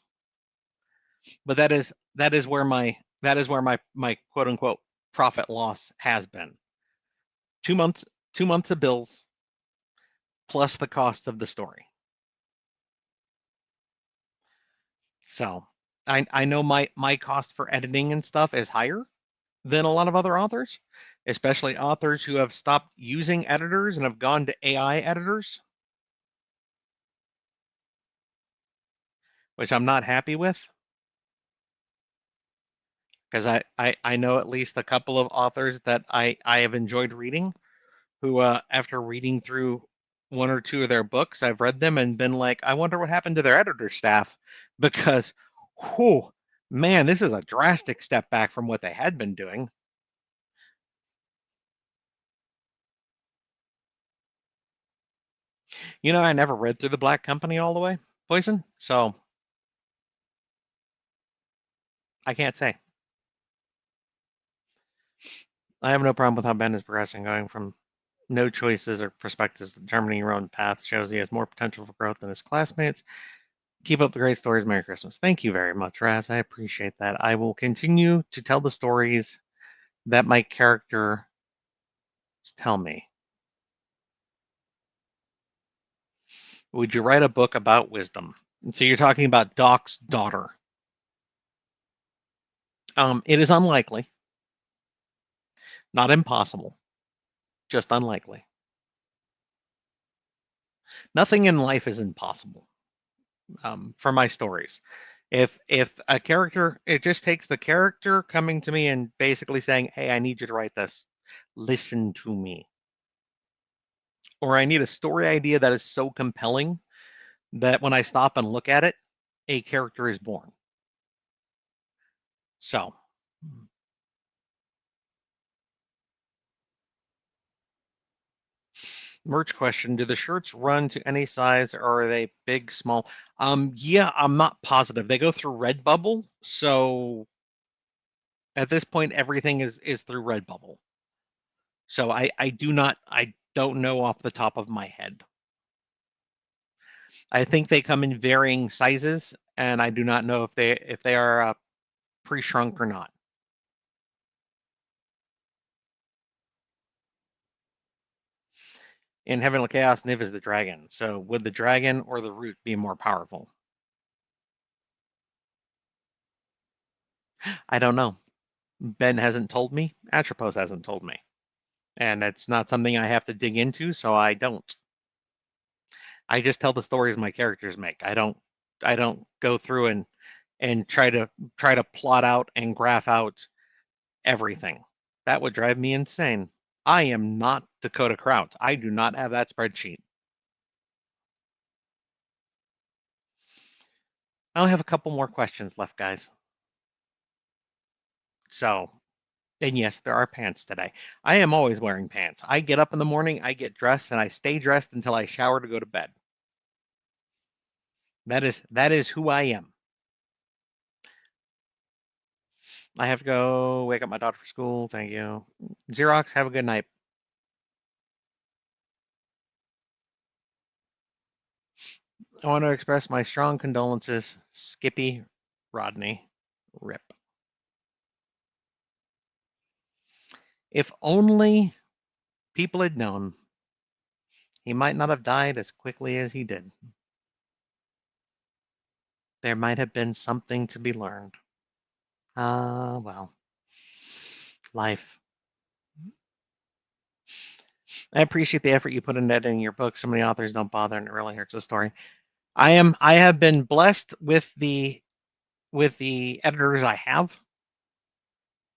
But that is where my quote unquote profit loss has been. 2 months 2 months of bills plus the cost of the story. So I know my cost for editing and stuff is higher than a lot of other authors, especially authors who have stopped using editors and have gone to AI editors, which I'm not happy with because I know at least a couple of authors that I have enjoyed reading who, after reading through one or two of their books, I've read them and been like, I wonder what happened to their editor staff because, whew, Man, this is a drastic step back from what they had been doing. You know, I never read through the Black Company all the way, Poison, so I can't say. I have no problem with how Ben is progressing, going from no choices or perspectives to determining your own path shows he has more potential for growth than his classmates. Keep up the great stories. Merry Christmas. Thank you very much, Raz. I appreciate that. I will continue to tell the stories that my characters tell me. Would you write a book about wisdom? So you're talking about Doc's daughter. It is unlikely, not impossible, just unlikely. Nothing in life is impossible for my stories. If a character, it just takes the character coming to me and basically saying, "Hey, I need you to write this. Listen to me." Or I need a story idea that is so compelling that when I stop and look at it, a character is born. So, merch question: do the shirts run to any size, or are they big, small? Yeah, I'm not positive. They go through Redbubble, so at this point, everything is through Redbubble. So I don't know off the top of my head. I think they come in varying sizes, and I do not know if they are pre-shrunk or not. In Heavenly Chaos, Niv is the dragon. So would the dragon or the root be more powerful? I don't know. Ben hasn't told me. Atropos hasn't told me. And it's not something I have to dig into, so I don't. I just tell the stories my characters make. I don't go through and try to plot out and graph out everything. That would drive me insane. I am not Dakota Kraut. I do not have that spreadsheet. I only have a couple more questions left, guys. So, and yes, there are pants today. I am always wearing pants. I get up in the morning, I get dressed, and I stay dressed until I shower to go to bed. That is who I am. I have to go wake up my daughter for school. Thank you. Xerox, have a good night. I want to express my strong condolences. Skippy Rodney. Rip. If only people had known, he might not have died as quickly as he did. There might have been something to be learned. Well, life. I appreciate the effort you put into editing your book. So many authors don't bother, and it really hurts the story. I have been blessed with the editors I have.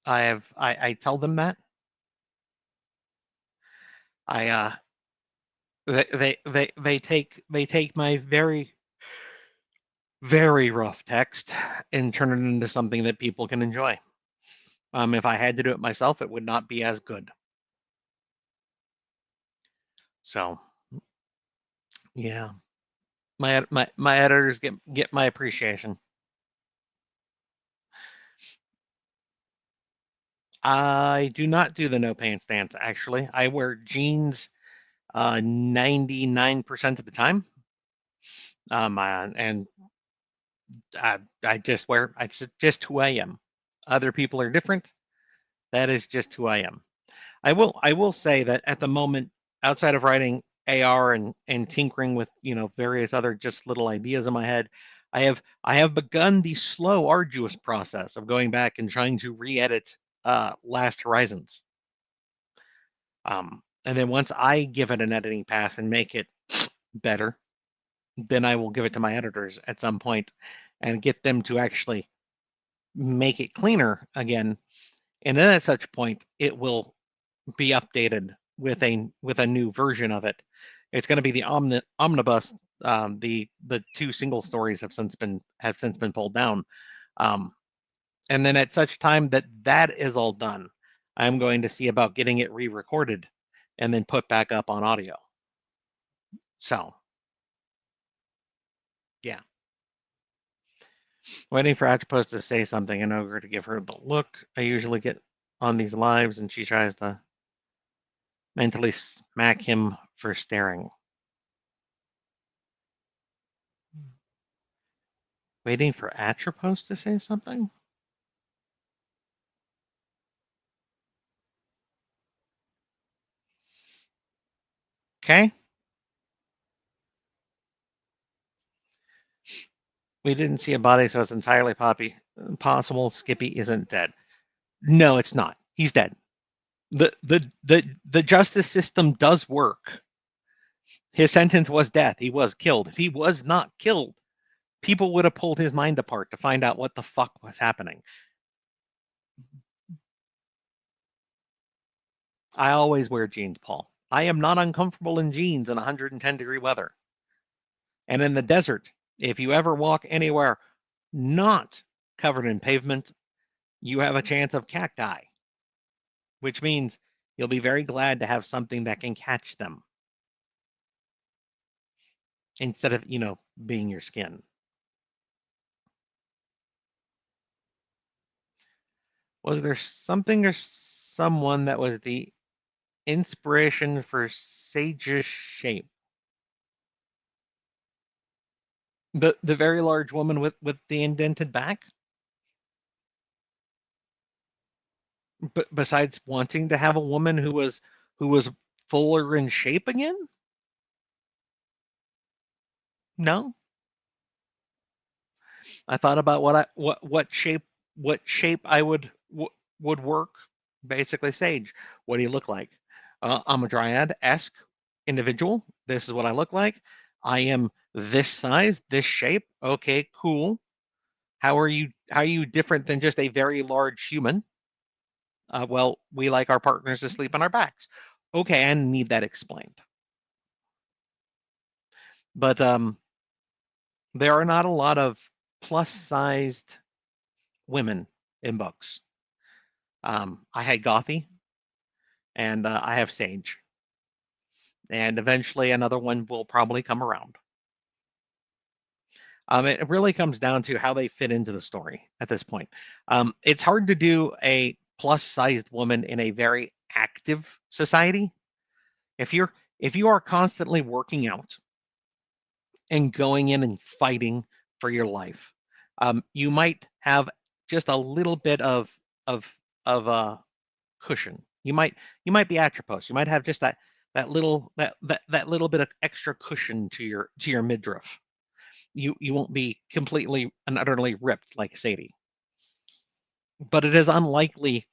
I tell them that. I they take my very very rough text and turn it into something that people can enjoy. If I had to do it myself, it would not be as good. So yeah, my editors get my appreciation. I do not do the no pants dance. Actually, I wear jeans 99% of the time. And I just wear. It's just who I am. Other people are different. That is just who I am. I will say that at the moment, outside of writing AR and tinkering with various other just little ideas in my head, I have begun the slow, arduous process of going back and trying to re-edit Last Horizons. And then once I give it an editing pass and make it better, then I will give it to my editors at some point and get them to actually make it cleaner again. And then at such point, it will be updated with a new version of it. It's going to be the omnibus. The two single stories have since been pulled down. Um, And then at such time that that is all done, I'm going to see about getting it re-recorded and then put back up on audio. So, yeah. Waiting for Atropos to say something and Ogre to give her the look I usually get on these lives, and she tries to mentally smack him for staring. Waiting for Atropos to say something? Okay. We didn't see a body, so it's entirely possible Skippy isn't dead. No, it's not. He's dead. The justice system does work. His sentence was death. He was killed. If he was not killed, people would have pulled his mind apart to find out what the fuck was happening. I always wear jeans, Paul. I am not uncomfortable in jeans in 110-degree weather. And in the desert, if you ever walk anywhere not covered in pavement, you have a chance of cacti, which means you'll be very glad to have something that can catch them instead of, being your skin. Was there something or someone that was the inspiration for Sage's shape? The very large woman with the indented back? But besides wanting to have a woman who was fuller in shape again? No. I thought about what shape I would work. Basically, Sage. What do you look like? I'm a dryad-esque individual. This is what I look like. I am this size, this shape. Okay, cool. How are you? How are you different than just a very large human? Well, we like our partners to sleep on our backs. Okay, I need that explained. But there are not a lot of plus-sized women in books. I had Gothy, and I have Sage, and eventually another one will probably come around. It really comes down to how they fit into the story at this point. It's hard to do a plus-sized woman in a very active society. If you are constantly working out and going in and fighting for your life, you might have just a little bit of of cushion. You might be Atropos. You might have just that little bit of extra cushion to your midriff. You won't be completely and utterly ripped like Sadie, but it is unlikely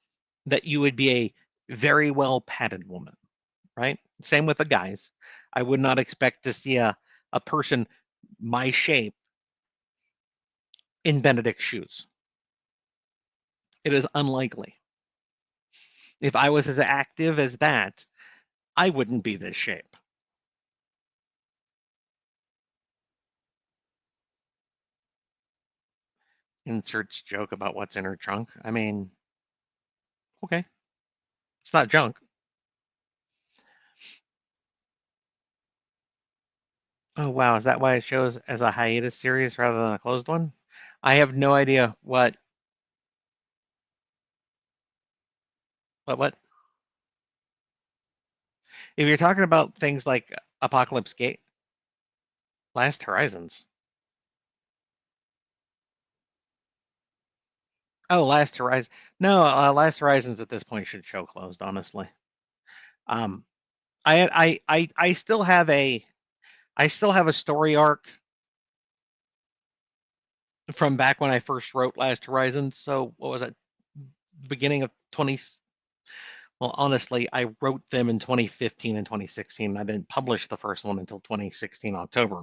that you would be a very well padded woman, right? Same with the guys. I would not expect to see a person my shape in Benedict's shoes. It is unlikely. If I was as active as that, I wouldn't be this shape. Inserts joke about what's in her trunk. I mean, okay, it's not junk. Oh wow, is that why it shows as a hiatus series rather than a closed one? I have no idea what. If you're talking about things like Apocalypse Gate, Last Horizons. Oh, Last Horizon. No, Last Horizons at this point should show closed, honestly. Um, I still have a story arc from back when I first wrote Last Horizons. So what was it? Beginning of 20. Well, honestly, I wrote them in 2015 and 2016. I didn't publish the first one until 2016 October.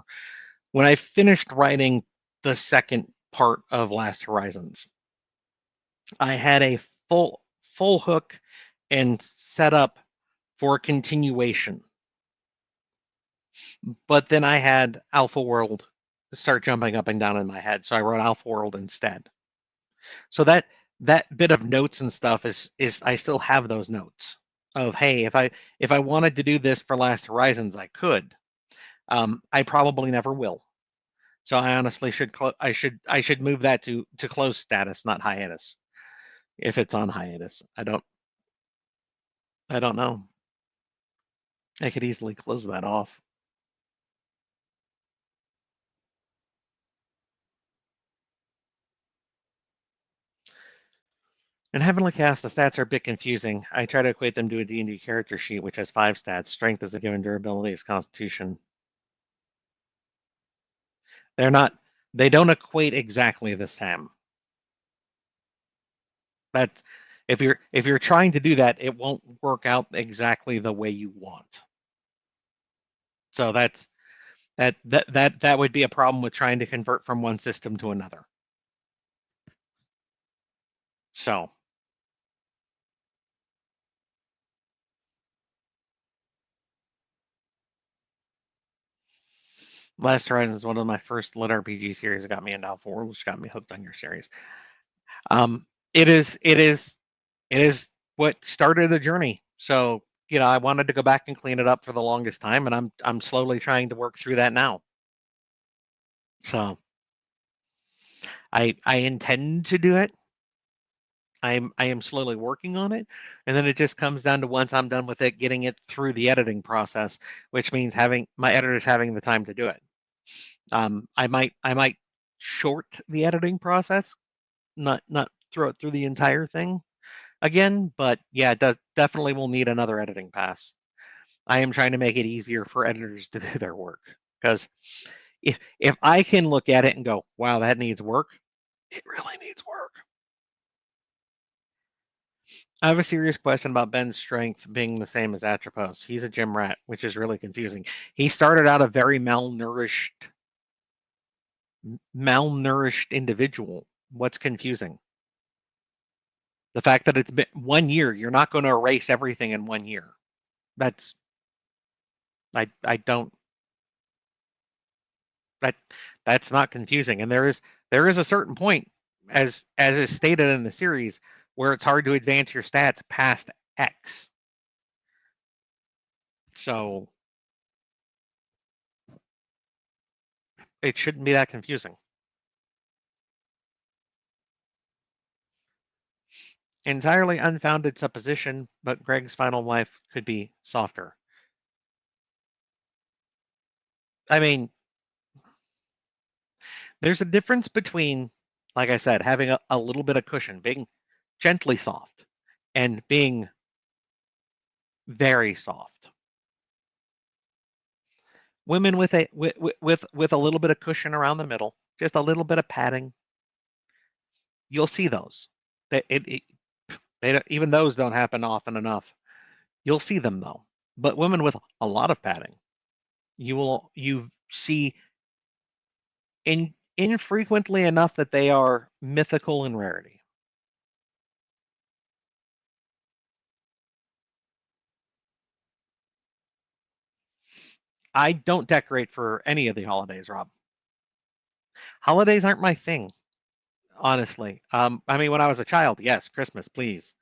When I finished writing the second part of Last Horizons, I had a full hook and setup for continuation. But then I had Alpha World start jumping up and down in my head, so I wrote Alpha World instead. So that bit of notes and stuff is I still have those notes of, hey, if I wanted to do this for Last Horizons, I could. I probably never will. So I honestly I should move that to closed status, not hiatus. If it's on hiatus, I don't know. I could easily close that off. In Heavenly Cast, the stats are a bit confusing. I try to equate them to a D&D character sheet, which has 5 stats. Strength is a given, durability is constitution. They're not. They don't equate exactly the same. That if you're trying to do that, it won't work out exactly the way you want. So that would be a problem with trying to convert from one system to another. So Last Horizon is one of my first lit RPG series that got me into Alpha, which got me hooked on your series. It is what started the journey. So I wanted to go back and clean it up for the longest time, and I'm slowly trying to work through that now. So I intend to do it. I am slowly working on it, and then it just comes down to, once I'm done with it, getting it through the editing process, which means having my editors having the time to do it. I might short the editing process, not throw it through the entire thing again, but yeah, it definitely will need another editing pass. I am trying to make it easier for editors to do their work, because if I can look at it and go, wow, that needs work, it really needs work. I have a serious question about Ben's strength being the same as Atropos. He's a gym rat, which is really confusing. He started out a very malnourished individual. What's confusing? The fact that it's been 1 year. You're not going to erase everything in 1 year. That's I don't that that's not confusing. And there is a certain point, as is stated in the series, where it's hard to advance your stats past X. So it shouldn't be that confusing. Entirely unfounded supposition, but Greg's final life could be softer. I mean, there's a difference between, like I said, having a little bit of cushion, being gently soft, and being very soft. Women with a little bit of cushion around the middle, just a little bit of padding, you'll see those. Even those don't happen often enough. You'll see them though. But women with a lot of padding, you see infrequently enough that they are mythical in rarity. I don't decorate for any of the holidays, Rob. Holidays aren't my thing, honestly. I mean, when I was a child, yes, Christmas, please.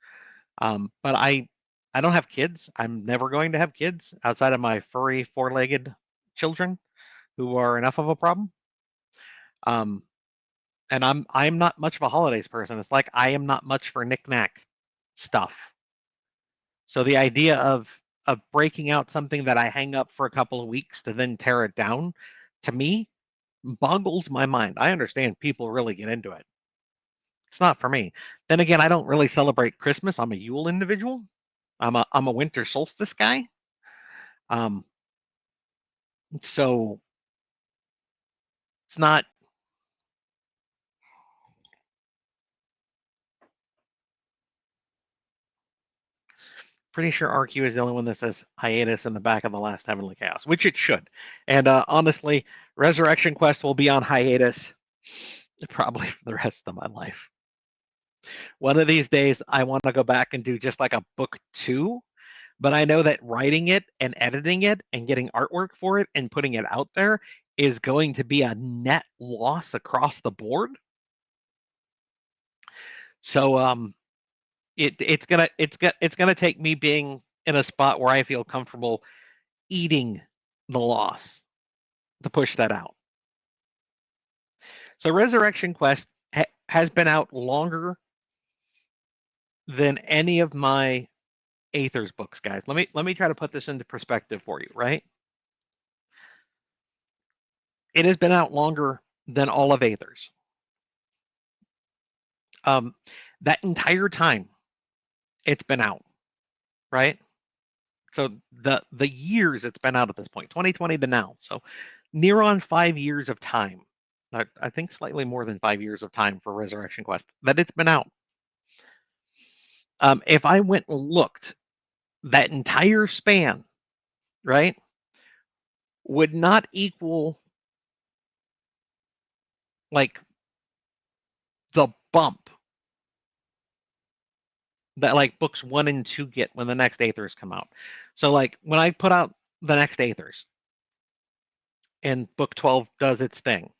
But I don't have kids. I'm never going to have kids outside of my furry four-legged children, who are enough of a problem. Um, and I'm not much of a holidays person. It's like I am not much for knick-knack stuff. So the idea of breaking out something that I hang up for a couple of weeks to then tear it down, to me, boggles my mind. I understand people really get into it. It's not for me. Then again, I don't really celebrate Christmas. I'm a Yule individual. I'm a winter solstice guy. Um, so it's not. Pretty sure RQ is the only one that says hiatus in the back of the last Heavenly Chaos, which it should. And honestly, Resurrection Quest will be on hiatus probably for the rest of my life. One of these days, I want to go back and do just like a book 2, but I know that writing it and editing it and getting artwork for it and putting it out there is going to be a net loss across the board. So it's gonna take me being in a spot where I feel comfortable eating the loss to push that out. So Resurrection Quest has been out longer than any of my Aethers books, guys. Let me try to put this into perspective for you, right? It has been out longer than all of Aethers. That entire time it's been out, right? So the years it's been out at this point, 2020 to now. So near on 5 years of time. I think slightly more than 5 years of time for Resurrection Quest that it's been out. If I went and looked that entire span, right, would not equal like the bump that like books 1 and 2 get when the next Aethers come out. So like when I put out the next Aethers and book 12 does its thing,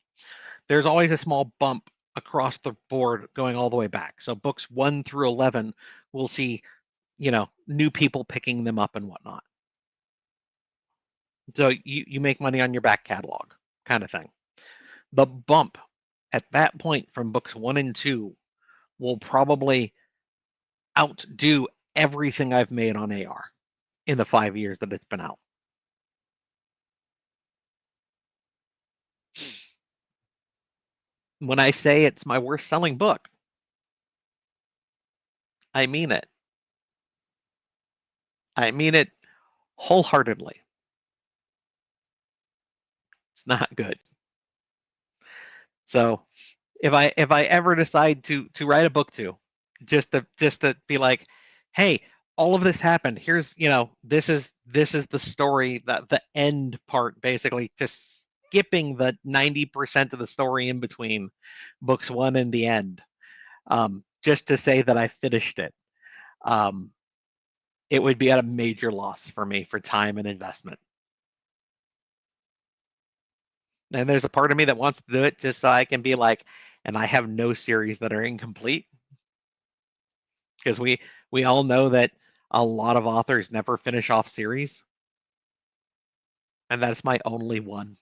there's always a small bump across the board going all the way back. So books 1 through 11 will see, new people picking them up and whatnot. So you make money on your back catalog kind of thing. The bump at that point from books 1 and 2 will probably outdo everything I've made on AR in the 5 years that it's been out. When I say it's my worst selling book, I mean it. I mean it wholeheartedly. It's not good. So if I ever decide to write a book just to be like, hey, all of this happened. Here's this is the story, that the end part, basically just skipping the 90% of the story in between books 1 and the end, just to say that I finished it. It would be at a major loss for me for time and investment. And there's a part of me that wants to do it just so I can be like, and I have no series that are incomplete. Because we all know that a lot of authors never finish off series. And that's my only one.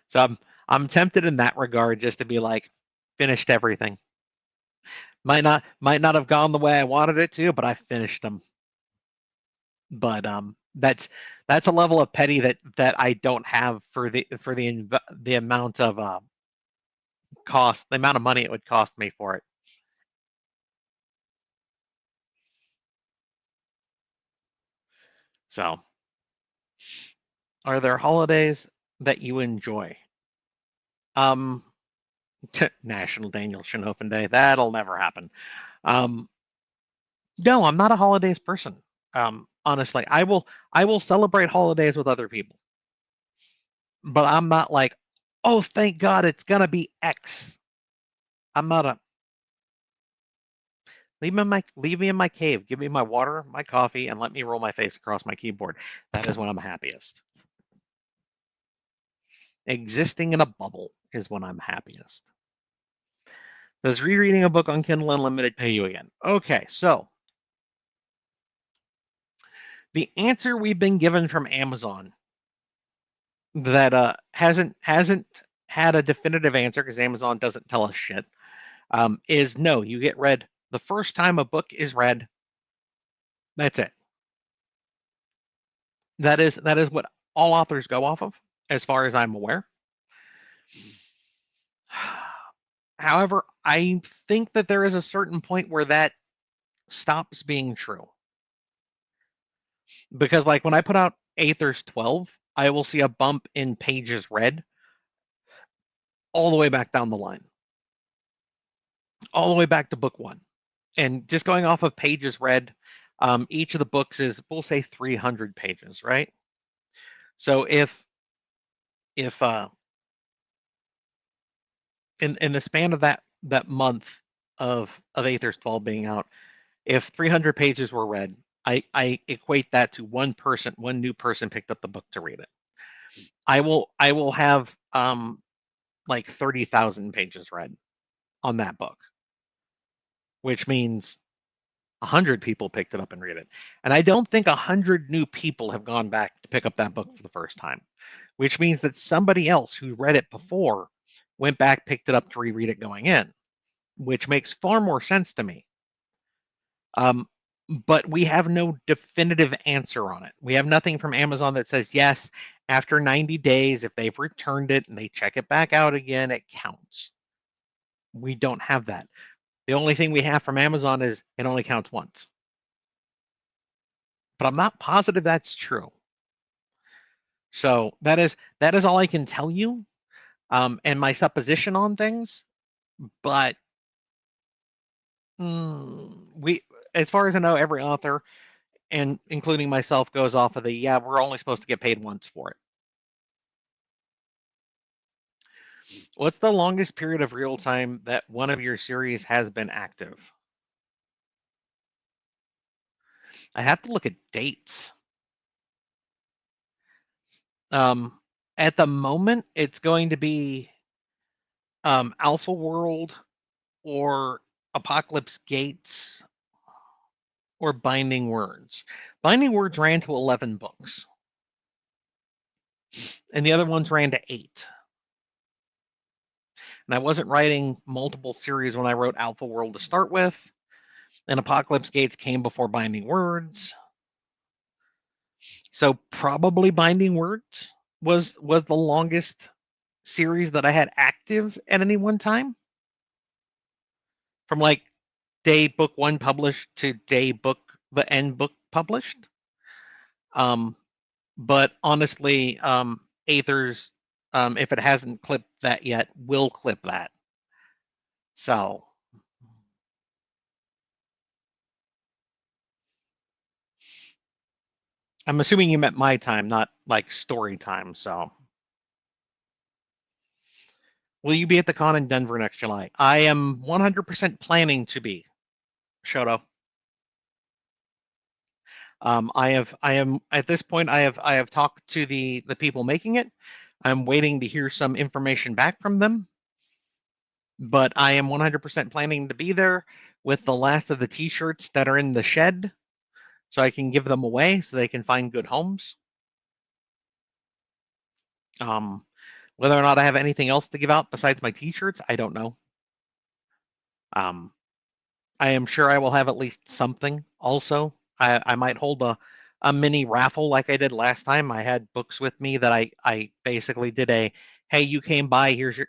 So I'm tempted in that regard just to be like, finished everything. Might not have gone the way I wanted it to, but I finished them. But that's a level of petty that I don't have for the amount of cost, the amount of money it would cost me for it. So, are there holidays that you enjoy? Um, National Daniel Schenofen Day. That'll never happen. Um, no, I'm not a holidays person. Honestly, I will celebrate holidays with other people, but I'm not like, oh, thank God it's gonna be X. I'm not a leave me in my cave. Give me my water, my coffee, and let me roll my face across my keyboard. That is when I'm happiest. Existing in a bubble is when I'm happiest. Does rereading a book on Kindle Unlimited pay you again? Okay, so the answer we've been given from Amazon that hasn't had a definitive answer, because Amazon doesn't tell us shit, is no. You get read the first time a book is read. That's it. That is what all authors go off of, as far as I'm aware. However, I think that there is a certain point where that stops being true. Because like when I put out Aethers 12, I will see a bump in pages read all the way back down the line. All the way back to book 1. And just going off of pages read, each of the books is, we'll say, 300 pages, right? So if in the span of that month of Aethers 12 being out, if 300 pages were read, I equate that to one new person picked up the book to read it. I will have like 30,000 pages read on that book. which means 100 people picked it up and read it. And I don't think 100 new people have gone back to pick up that book for the first time, which means that somebody else who read it before went back, picked it up to reread it going in, which makes far more sense to me. But we have no definitive answer on it. We have nothing from Amazon that says, yes, after 90 days, if they've returned it and they check it back out again, it counts. We don't have that. The only thing we have from Amazon is it only counts once. But I'm not positive that's true. So that is all I can tell you, and my supposition on things. But as far as I know, every author, and including myself, goes off of the, we're only supposed to get paid once for it. What's the longest period of real time that one of your series has been active? I have to look at dates. At the moment, it's going to be Alpha World or Apocalypse Gates or Binding Words. Binding Words ran to 11 books, and the other ones ran to 8. And I wasn't writing multiple series when I wrote Alpha World to start with, and Apocalypse Gates came before Binding Words. So probably Binding Words was the longest series that I had active at any one time. From like day book 1 published to day book the end book published. But honestly, Aethers, if it hasn't clipped that yet, will clip that. So I'm assuming you meant my time, not like story time. So will you be at the con in Denver next July? I am 100% planning to be, Shoto. I am at this point. I have talked to the people making it. I'm waiting to hear some information back from them, but I am 100% planning to be there with the last of the T-shirts that are in the shed, so I can give them away so they can find good homes. Whether or not I have anything else to give out besides my T-shirts, I don't know. I am sure I will have at least something. Also, I might hold a mini raffle like I did last time. I had books with me that I basically did a, hey, you came by, here's your,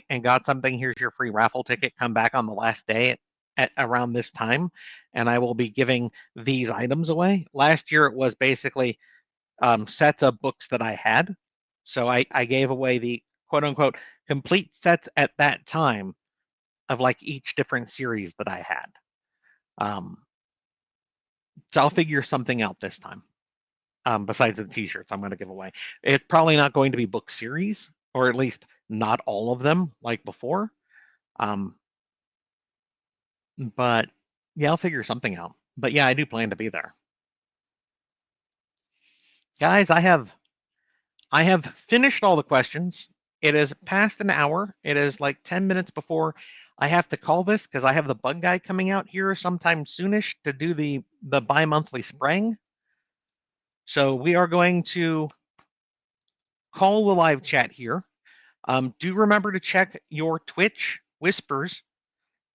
and got something, here's your free raffle ticket, come back on the last day at around this time, and I will be giving these items away. Last year it was basically sets of books that I had. So I gave away the quote unquote complete sets at that time of like each different series that I had. So I'll figure something out this time. Besides the T-shirts I'm going to give away. It's probably not going to be book series, or at least not all of them like before. But yeah, I'll figure something out. But yeah, I do plan to be there. Guys, I have finished all the questions. It is past an hour. It is like 10 minutes before I have to call this because I have the bug guy coming out here sometime soonish to do the bi-monthly spraying. So we are going to call the live chat here. Do remember to check your Twitch whispers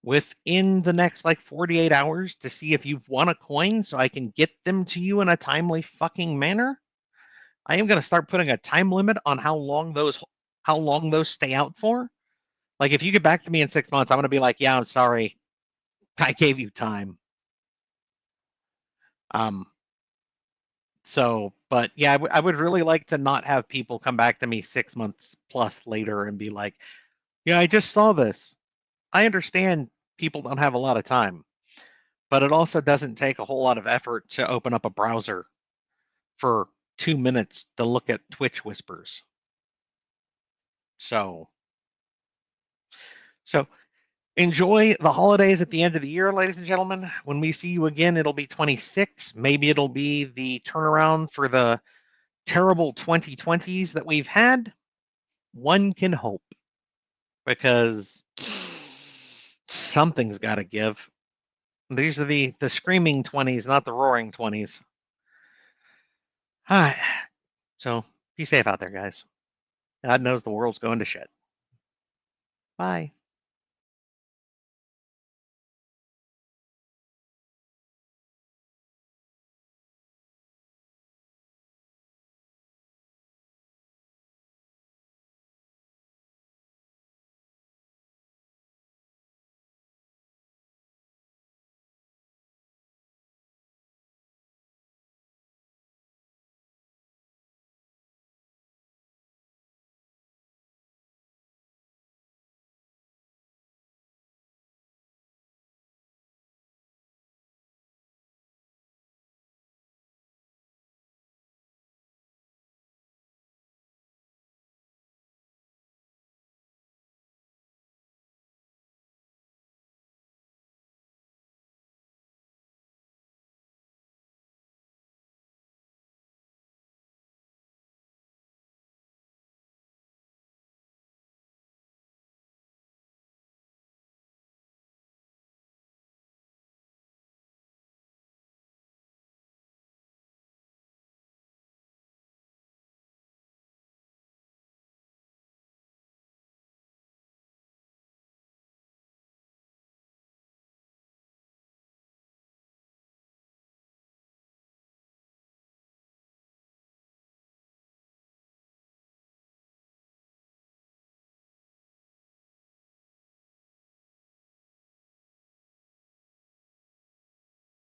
within the next like 48 hours to see if you've won a coin so I can get them to you in a timely fucking manner. I am going to start putting a time limit on how long those stay out for. Like if you get back to me in 6 months, I'm going to be like, yeah, I'm sorry. I gave you time. So, but yeah, I would really like to not have people come back to me 6 months plus later and be like, yeah, I just saw this. I understand people don't have a lot of time, but it also doesn't take a whole lot of effort to open up a browser for 2 minutes to look at Twitch whispers. So enjoy the holidays at the end of the year, ladies and gentlemen. When we see you again, it'll be 26. Maybe it'll be the turnaround for the terrible 2020s that we've had. One can hope, because something's got to give. These are the screaming 20s, not the roaring 20s. All right. So be safe out there, guys. God knows the world's going to shit. Bye.